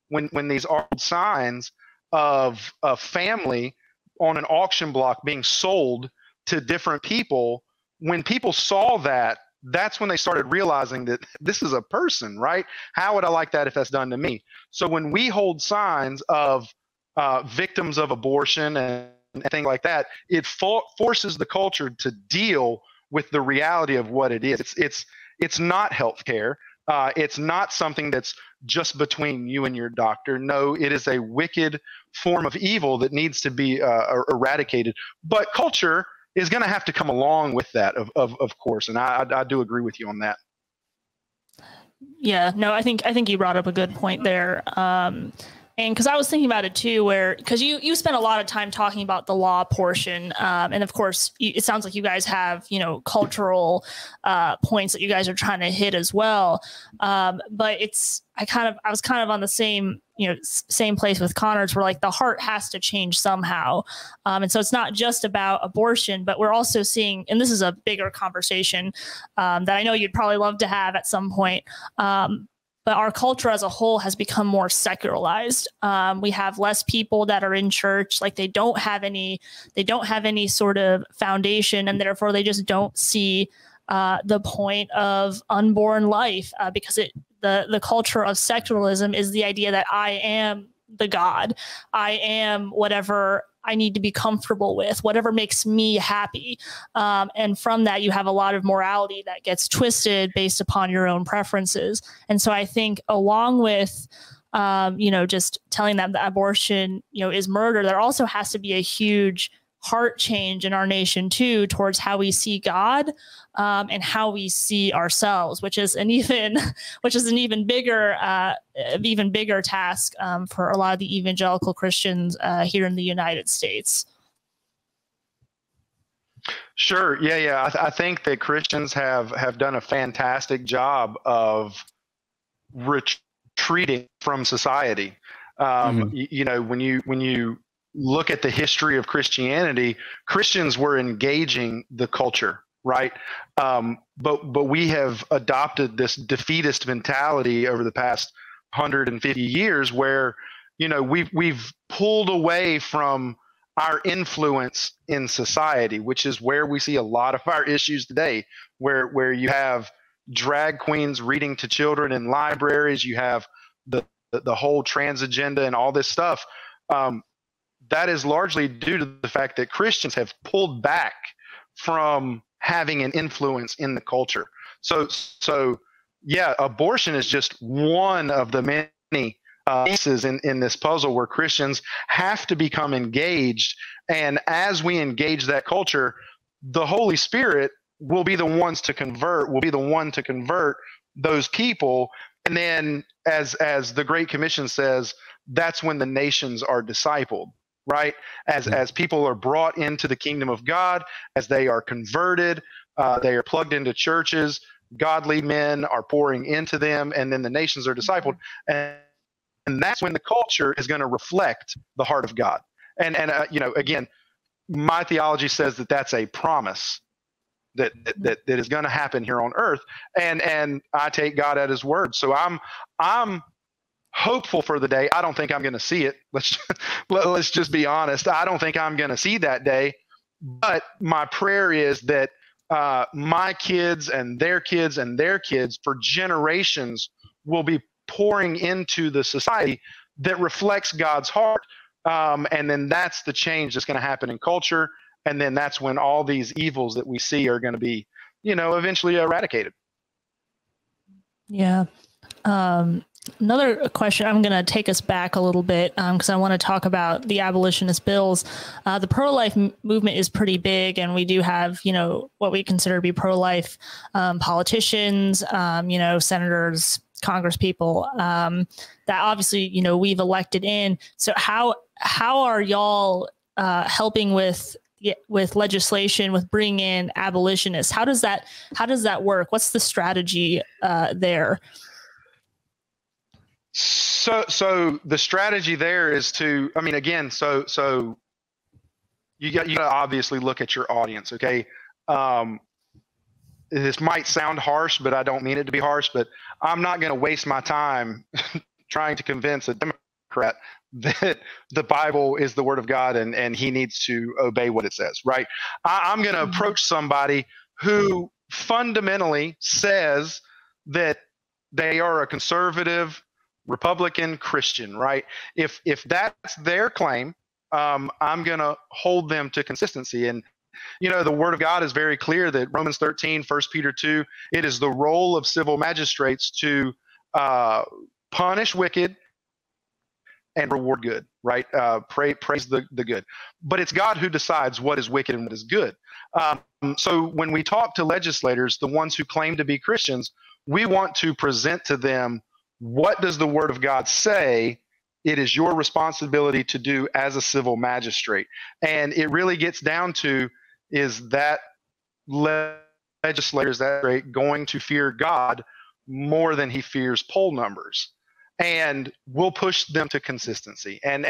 When these art signs of a family on an auction block being sold to different people, when people saw that, that's when they started realizing that this is a person, right? How would I like that if that's done to me? So when we hold signs of victims of abortion and things like that, it forces the culture to deal with the reality of what it is. It's not healthcare. It's not something that's just between you and your doctor. No, it is a wicked form of evil that needs to be eradicated. But culture is going to have to come along with that, of course. And I do agree with you on that. Yeah, no, I think you brought up a good point there. And because I was thinking about it too, because you spent a lot of time talking about the law portion, and of course, it sounds like you guys have cultural points that you guys are trying to hit as well. But I was kind of on the same place with Connor's, where like the heart has to change somehow, and so it's not just about abortion, but we're also seeing, and this is a bigger conversation that I know you'd probably love to have at some point. But our culture as a whole has become more secularized. We have less people that are in church. Like they don't have any sort of foundation, and therefore they just don't see the point of unborn life, because the culture of secularism is the idea that I am the God. I am whatever I need to be comfortable with, whatever makes me happy. And from that, you have a lot of morality that gets twisted based upon your own preferences. And so I think along with, just telling them that abortion, is murder, there also has to be a huge heart change in our nation too, towards how we see God, and how we see ourselves, which is an even bigger task for a lot of the evangelical Christians here in the United States. Sure. Yeah. I think that Christians have done a fantastic job of retreating from society. When you look at the history of Christianity, Christians were engaging the culture, right? But we have adopted this defeatist mentality over the past 150 years, where we've pulled away from our influence in society, which is where we see a lot of our issues today, where you have drag queens reading to children in libraries, you have the whole trans agenda and all this stuff. That is largely due to the fact that Christians have pulled back from having an influence in the culture. So yeah, abortion is just one of the many pieces in this puzzle where Christians have to become engaged. And as we engage that culture, the Holy Spirit will be the one to convert those people. And then as the Great Commission says, that's when the nations are discipled, right? As people are brought into the kingdom of God, as they are converted, they are plugged into churches, godly men are pouring into them, and then the nations are discipled. And that's when the culture is going to reflect the heart of God. And again, my theology says that that's a promise that is going to happen here on earth. And I take God at his word. So I'm hopeful for the day. I don't think I'm going to see it. Let's just be honest. I don't think I'm going to see that day. But my prayer is that my kids and their kids and their kids for generations will be pouring into the society that reflects God's heart. And then that's the change that's going to happen in culture. And then that's when all these evils that we see are going to be, eventually eradicated. Yeah. Another question, I'm going to take us back a little bit because I want to talk about the abolitionist bills. The pro-life movement is pretty big, and we do have, what we consider to be pro-life politicians, senators, congresspeople that obviously, we've elected in. So how are y'all helping with legislation, with bringing in abolitionists? How does that work? What's the strategy there? So the strategy there is to, so you got to obviously look at your audience. Okay. This might sound harsh, but I don't mean it to be harsh, but I'm not going to waste my time trying to convince a Democrat that the Bible is the word of God and he needs to obey what it says, right? I'm going to approach somebody who fundamentally says that they are a conservative Republican Christian, right? If that's their claim, I'm going to hold them to consistency. And the word of God is very clear that Romans 13, 1 Peter 2, it is the role of civil magistrates to punish wicked and reward good, right? Praise the good. But it's God who decides what is wicked and what is good. So when we talk to legislators, the ones who claim to be Christians, we want to present to them, what does the word of God say it is your responsibility to do as a civil magistrate? And it really gets down to, is that legislators that going to fear God more than he fears poll numbers? And we'll push them to consistency. And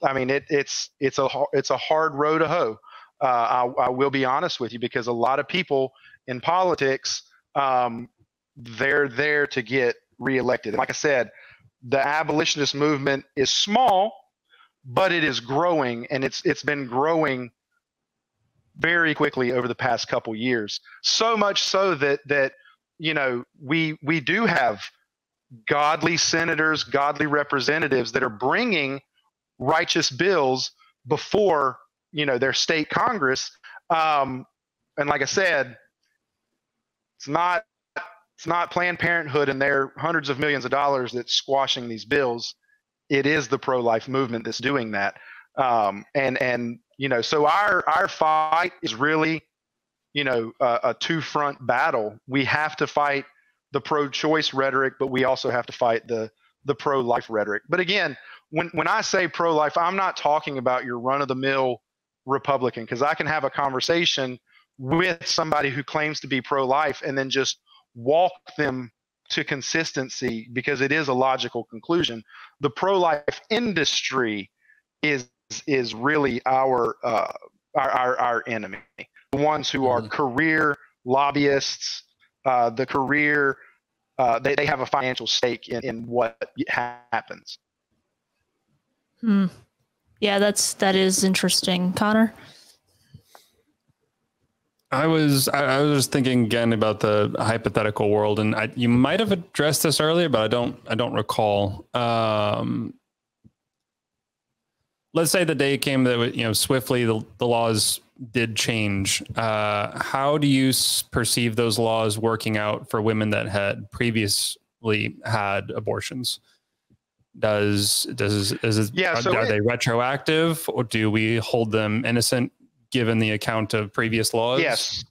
I mean, it's a hard row to hoe. I will be honest with you, because a lot of people in politics, they're there to get reelected. And like I said, the abolitionist movement is small, but it is growing, and it's been growing very quickly over the past couple years. So much so that we do have godly senators, godly representatives that are bringing righteous bills before their state Congress. And like I said, it's not Planned Parenthood and their hundreds of millions of dollars that's squashing these bills. It is the pro-life movement that's doing that. So our fight is really, a two-front battle. We have to fight the pro-choice rhetoric, but we also have to fight the pro-life rhetoric. But again, when I say pro-life, I'm not talking about your run-of-the-mill Republican, because I can have a conversation with somebody who claims to be pro-life and then just walk them to consistency, because it is a logical conclusion. The pro-life industry is really our enemy. The ones who are career lobbyists, they have a financial stake in what happens. Yeah, that is interesting. Connor? I was thinking again about the hypothetical world, and you might have addressed this earlier, but I don't recall. Let's say the day came that swiftly the laws did change. How do you perceive those laws working out for women that had previously had abortions? Is it, Yeah, so are they retroactive, or do we hold them innocent given the account of previous laws? Yes.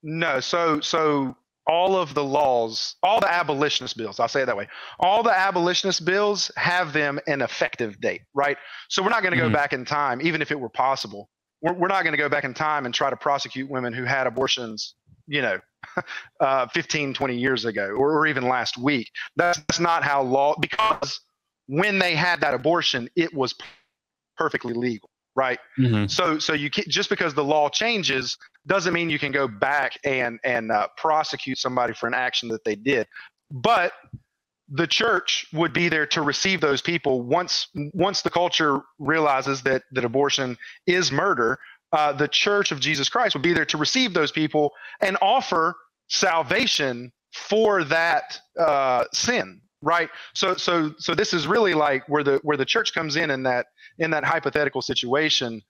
No. So all of the laws, all the abolitionist bills, I'll say it that way, all the abolitionist bills have them an effective date, right? So we're not going to go back in time, even if it were possible. We're not going to go back in time and try to prosecute women who had abortions, 15, 20 years ago, or even last week. That's not how law, because when they had that abortion, it was perfectly legal, right? So you can't, just because the law changes doesn't mean you can go back and prosecute somebody for an action that they did. But the church would be there to receive those people once the culture realizes that abortion is murder. The Church of Jesus Christ would be there to receive those people and offer salvation for that sin, right? So this is really like where the church comes in that hypothetical situation.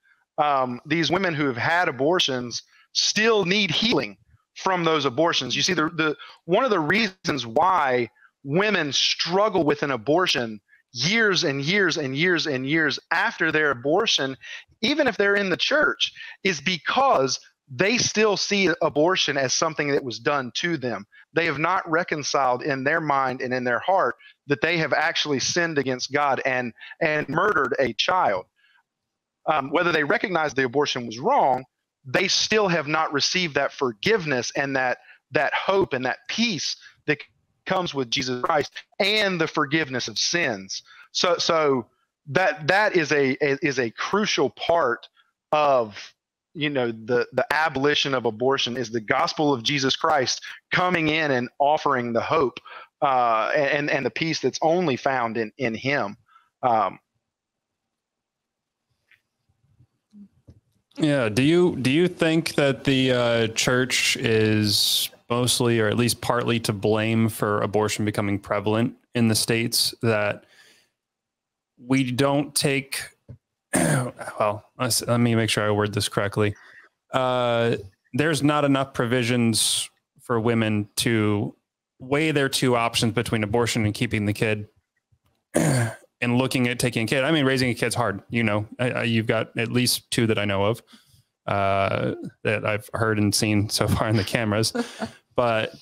These women who have had abortions still need healing from those abortions. You see, the one of the reasons why women struggle with an abortion years and years and years and years after their abortion, even if they're in the church, is because they still see abortion as something that was done to them. They have not reconciled in their mind and in their heart that they have actually sinned against God and murdered a child. Whether they recognize the abortion was wrong, they still have not received that forgiveness and that hope and that peace that comes with Jesus Christ and the forgiveness of sins. So that is a crucial part of the abolition of abortion, is the gospel of Jesus Christ coming in and offering the hope and the peace that's only found in Him. Yeah. Do you think that the church is mostly, or at least partly, to blame for abortion becoming prevalent in the States? That we don't take, well, let me make sure I word this correctly. There's not enough provisions for women to weigh their two options between abortion and keeping the kid, and looking at taking a kid. I mean, raising a kid's hard. You've got at least two that I know of that I've heard and seen so far in the cameras. But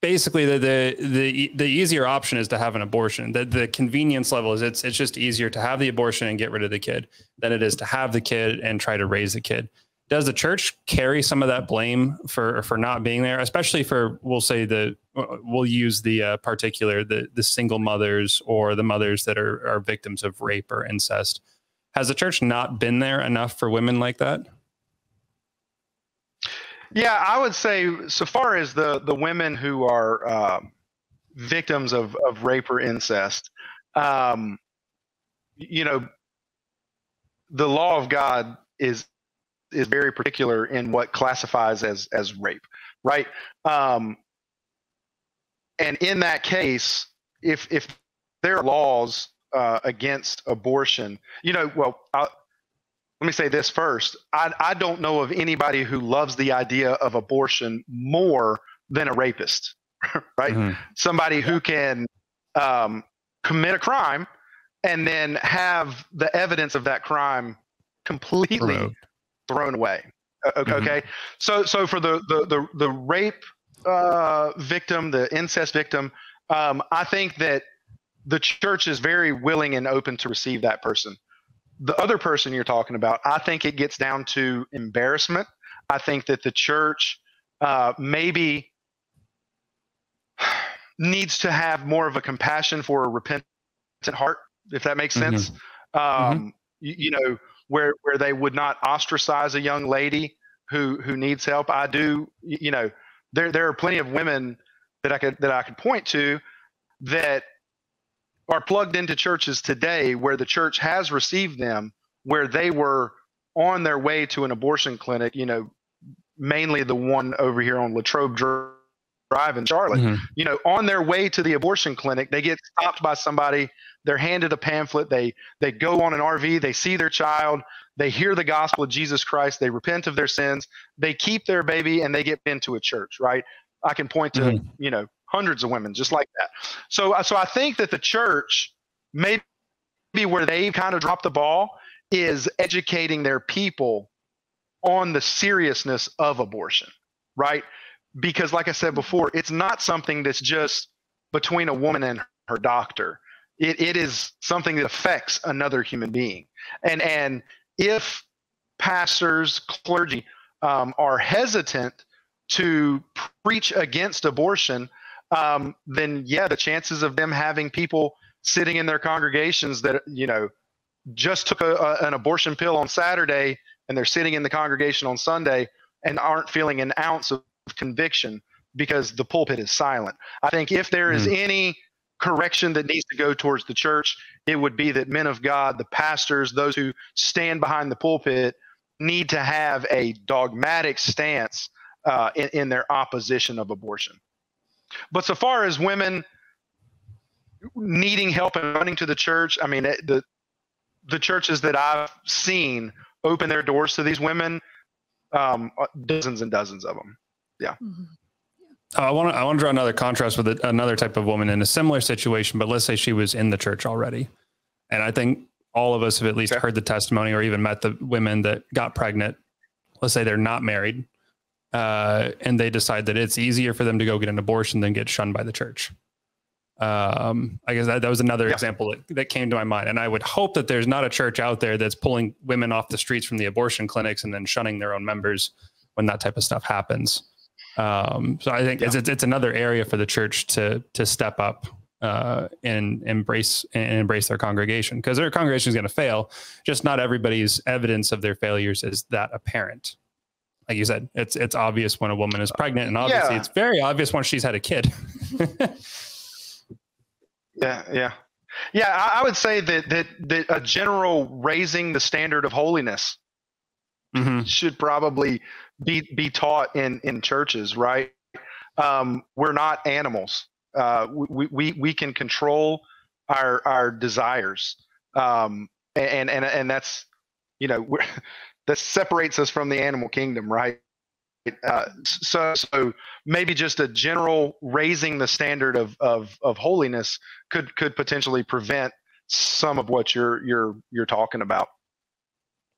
basically, the easier option is to have an abortion. The convenience level is it's just easier to have the abortion and get rid of the kid than it is to have the kid and try to raise the kid. Does the church carry some of that blame for not being there, especially for, we'll use the particular, the single mothers or the mothers that are victims of rape or incest? Has the church not been there enough for women like that? Yeah, I would say, so far as the women who are victims of rape or incest, the law of God is very particular in what classifies as rape, right? And in that case, if there are laws against abortion, let me say this first. I don't know of anybody who loves the idea of abortion more than a rapist, right? Mm-hmm. Somebody who can commit a crime and then have the evidence of that crime completely thrown away. Okay. Mm-hmm. So for the rape victim, the incest victim, I think that the church is very willing and open to receive that person. The other person you're talking about, I think it gets down to embarrassment. I think that the church maybe needs to have more of a compassion for a repentant heart, if that makes sense. Where they would not ostracize a young lady who needs help. I do, there are plenty of women that I could point to that are plugged into churches today where the church has received them, where they were on their way to an abortion clinic, mainly the one over here on Latrobe Drive in Charlotte, on their way to the abortion clinic, they get stopped by somebody, they're handed a pamphlet, they go on an RV, they see their child, they hear the gospel of Jesus Christ, they repent of their sins, they keep their baby, and they get into a church, right? I can point to, hundreds of women just like that. So I think that the church, maybe where they kind of dropped the ball, is educating their people on the seriousness of abortion, right? Because like I said before, it's not something that's just between a woman and her doctor. It is something that affects another human being. And if pastors, clergy are hesitant to preach against abortion, then yeah, the chances of them having people sitting in their congregations that, you know, just took an abortion pill on Saturday and they're sitting in the congregation on Sunday and aren't feeling an ounce of conviction because the pulpit is silent. I think if there is any correction that needs to go towards the church, it would be that men of God, the pastors, those who stand behind the pulpit, need to have a dogmatic stance in their opposition of abortion. But so far as women needing help and running to the church, I mean, the churches that I've seen open their doors to these women, dozens and dozens of them. Yeah. Mm-hmm. I want to draw another contrast with another type of woman in a similar situation, but let's say she was in the church already. And I think all of us have at least heard the testimony or even met the women that got pregnant. Let's say they're not married, and they decide that it's easier for them to go get an abortion than get shunned by the church. I guess that was another example that came to my mind. And I would hope that there's not a church out there that's pulling women off the streets from the abortion clinics and then shunning their own members when that type of stuff happens. So I think it's another area for the church to step up and embrace their congregation, because their congregation is going to fail. Just not everybody's evidence of their failures is that apparent. Like you said, it's obvious when a woman is pregnant, and obviously it's very obvious when she's had a kid. Yeah. I would say that a general raising the standard of holiness should probably be taught in churches, right? We're not animals. We can control our desires, and that's, you know, that separates us from the animal kingdom, right? So maybe just a general raising the standard of holiness could potentially prevent some of what you're talking about.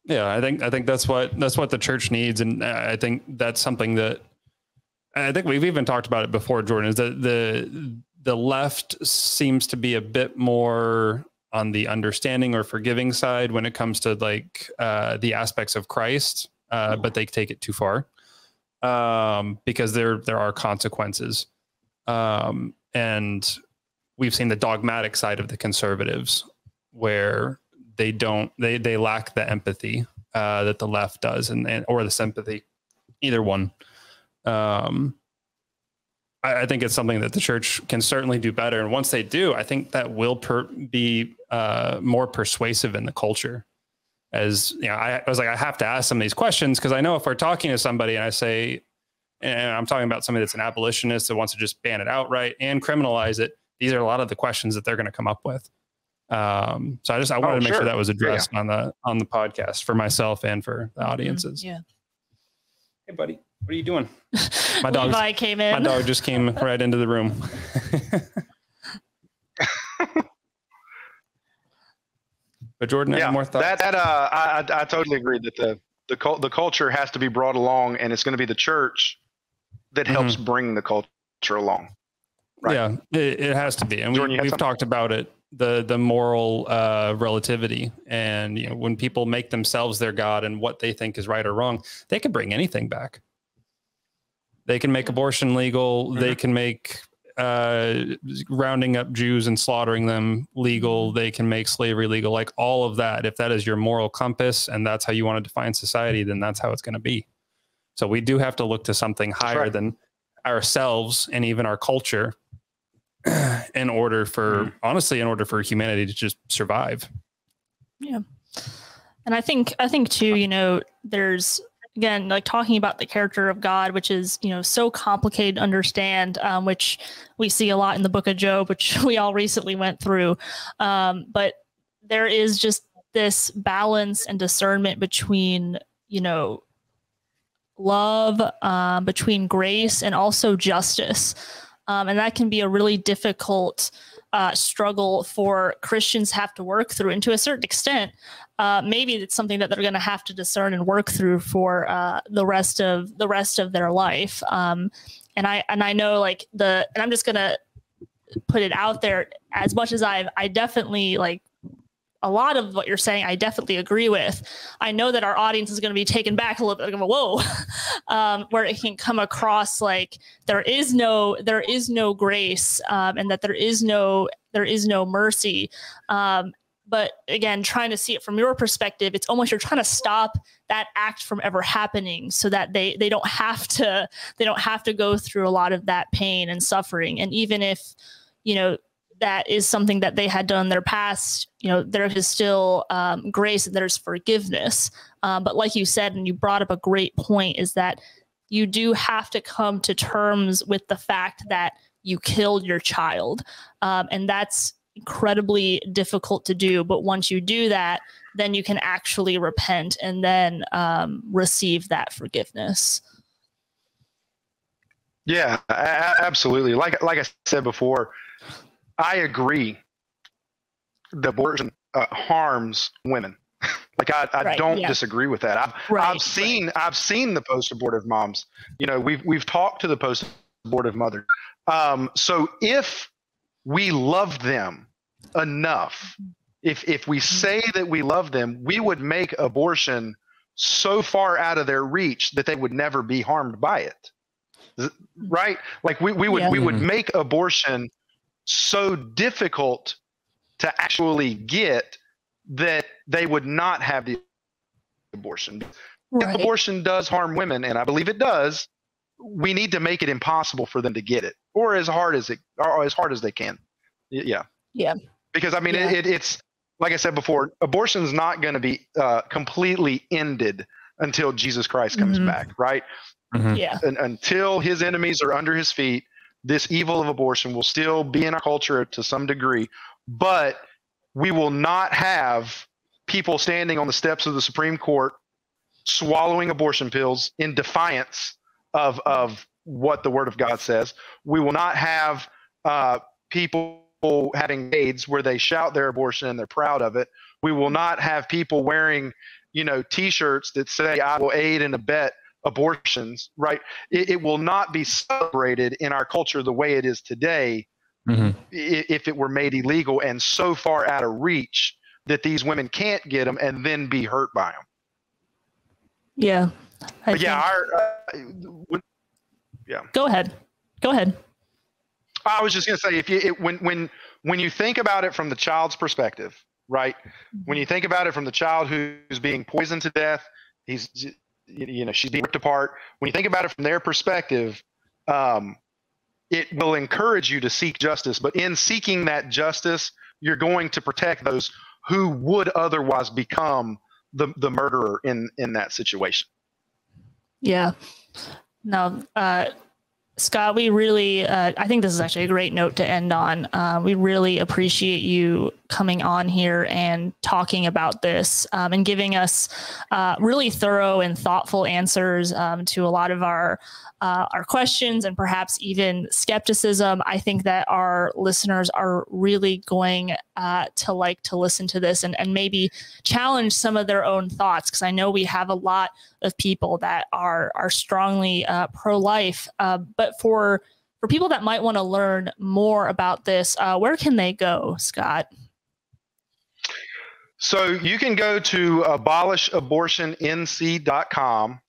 Yeah, I think that's what the church needs, and I think that's something that I think we've even talked about it before, Jordan, is that the left seems to be a bit more on the understanding or forgiving side when it comes to like the aspects of Christ, but they take it too far because there are consequences, and we've seen the dogmatic side of the conservatives where they lack the empathy that the left does, or the sympathy, either one. I think it's something that the church can certainly do better. And once they do, I think that will be more persuasive in the culture. As you know, I was like, I have to ask some of these questions, because I know if we're talking to somebody and I say, and I'm talking about somebody that's an abolitionist that wants to just ban it outright and criminalize it, these are a lot of the questions that they're going to come up with. So I wanted to make sure that was addressed on the podcast for myself and for the audiences. Yeah. Hey, buddy, what are you doing? Levi came in. My dog just came right into the room. But Jordan, any more thoughts? I totally agree that the culture has to be brought along, and it's going to be the church that helps bring the culture along. Right? Yeah, it has to be. And Jordan, we've talked about it. The moral relativity, and you know, when people make themselves their God and what they think is right or wrong, they can bring anything back. They can make abortion legal. They can make rounding up Jews and slaughtering them legal. They can make slavery legal. Like all of that, if that is your moral compass and that's how you want to define society, then that's how it's going to be. So we do have to look to something higher than ourselves and even our culture in order for, honestly, in order for humanity to just survive. Yeah. And I think too, you know, there's, again, like talking about the character of God, which is, you know, so complicated to understand, which we see a lot in the book of Job, which we all recently went through. But there is just this balance and discernment between, you know, love, between grace and also justice. And that can be a really difficult struggle for Christians have to work through. And to a certain extent, maybe it's something that they're going to have to discern and work through for the rest of their life. And I know, like, and I'm just going to put it out there, as much as I definitely, like, a lot of what you're saying, I definitely agree with. I know that our audience is going to be taken back a little bit, like, whoa, where it can come across like there is no grace, and that there is no mercy. But again, trying to see it from your perspective, it's almost you're trying to stop that act from ever happening, so that they don't have to go through a lot of that pain and suffering. And even if, that is something that they had done in their past, there is still grace and there's forgiveness. But like you said, and you brought up a great point, is that you do have to come to terms with the fact that you killed your child. And that's incredibly difficult to do. But once you do that, then you can actually repent and then receive that forgiveness. Yeah, absolutely. Like I said before, I agree. The abortion harms women. Like I don't disagree with that. I've seen the post-abortive moms. We've talked to the post-abortive mother. So if we love them enough, if we say that we love them, we would make abortion so far out of their reach that they would never be harmed by it. Right? Like we would make abortion so difficult to actually get that they would not have the abortion. If abortion does harm women, and I believe it does, we need to make it impossible for them to get it, or as hard as they can. Yeah. Because it's like I said before, abortion is not going to be completely ended until Jesus Christ comes back, right? Yeah. Until his enemies are under his feet, this evil of abortion will still be in our culture to some degree, but we will not have people standing on the steps of the Supreme Court swallowing abortion pills in defiance of what the Word of God says. We will not have people having aids where they shout their abortion and they're proud of it. We will not have people wearing, T-shirts that say, "I will aid and abet abortions," right? It will not be celebrated in our culture the way it is today if it were made illegal and so far out of reach that these women can't get them and then be hurt by them. Yeah. Go ahead. I was just going to say, when you think about it from the child's perspective, right? When you think about it from the child who's being poisoned to death, she's being ripped apart. When you think about it from their perspective, it will encourage you to seek justice. But in seeking that justice, you're going to protect those who would otherwise become the murderer in that situation. Yeah. No, Scott, we really, I think this is actually a great note to end on. We really appreciate you coming on here and talking about this and giving us really thorough and thoughtful answers to a lot of our questions and perhaps even skepticism. I think that our listeners are really going to like to listen to this and maybe challenge some of their own thoughts, because I know we have a lot of people that are strongly pro-life. But for people that might want to learn more about this, where can they go, Scott? So you can go to abolishabortionnc.com.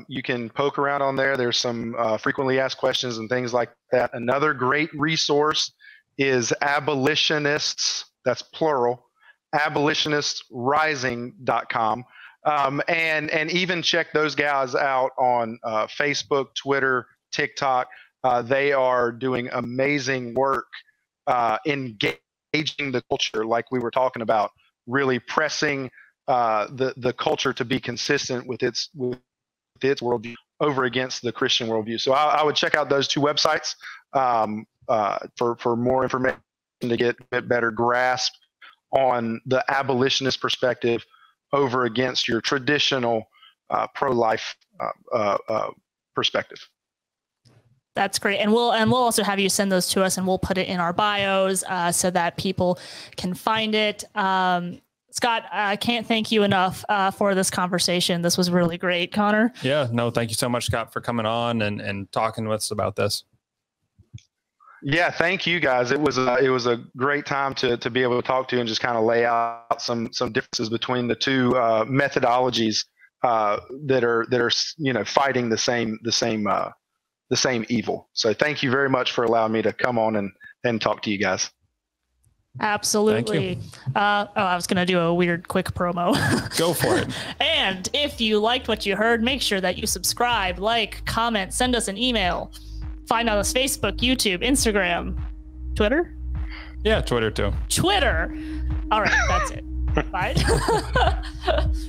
You can poke around on there. There's some frequently asked questions and things like that. Another great resource is abolitionists, that's plural, abolitionistrising.com. And even check those guys out on Facebook, Twitter, TikTok. They are doing amazing work engaging the culture, like we were talking about, really pressing the culture to be consistent with its worldview over against the Christian worldview. So I would check out those two websites for more information to get a better grasp on the abolitionist perspective over against your traditional pro-life perspective. That's great. And we'll also have you send those to us, and we'll put it in our bios so that people can find it. Scott, I can't thank you enough for this conversation. This was really great, Connor. Yeah, no, thank you so much, Scott, for coming on and talking with us about this. Yeah, thank you guys. It was a great time to be able to talk to you and just kind of lay out some differences between the two methodologies that are fighting the same evil. So thank you very much for allowing me to come on and talk to you guys. Absolutely. I was going to do a weird quick promo. Go for it. And if you liked what you heard, make sure that you subscribe, like, comment, send us an email. Find us Facebook, YouTube, Instagram, Twitter? Yeah, Twitter too. Twitter. All right, that's it. Bye.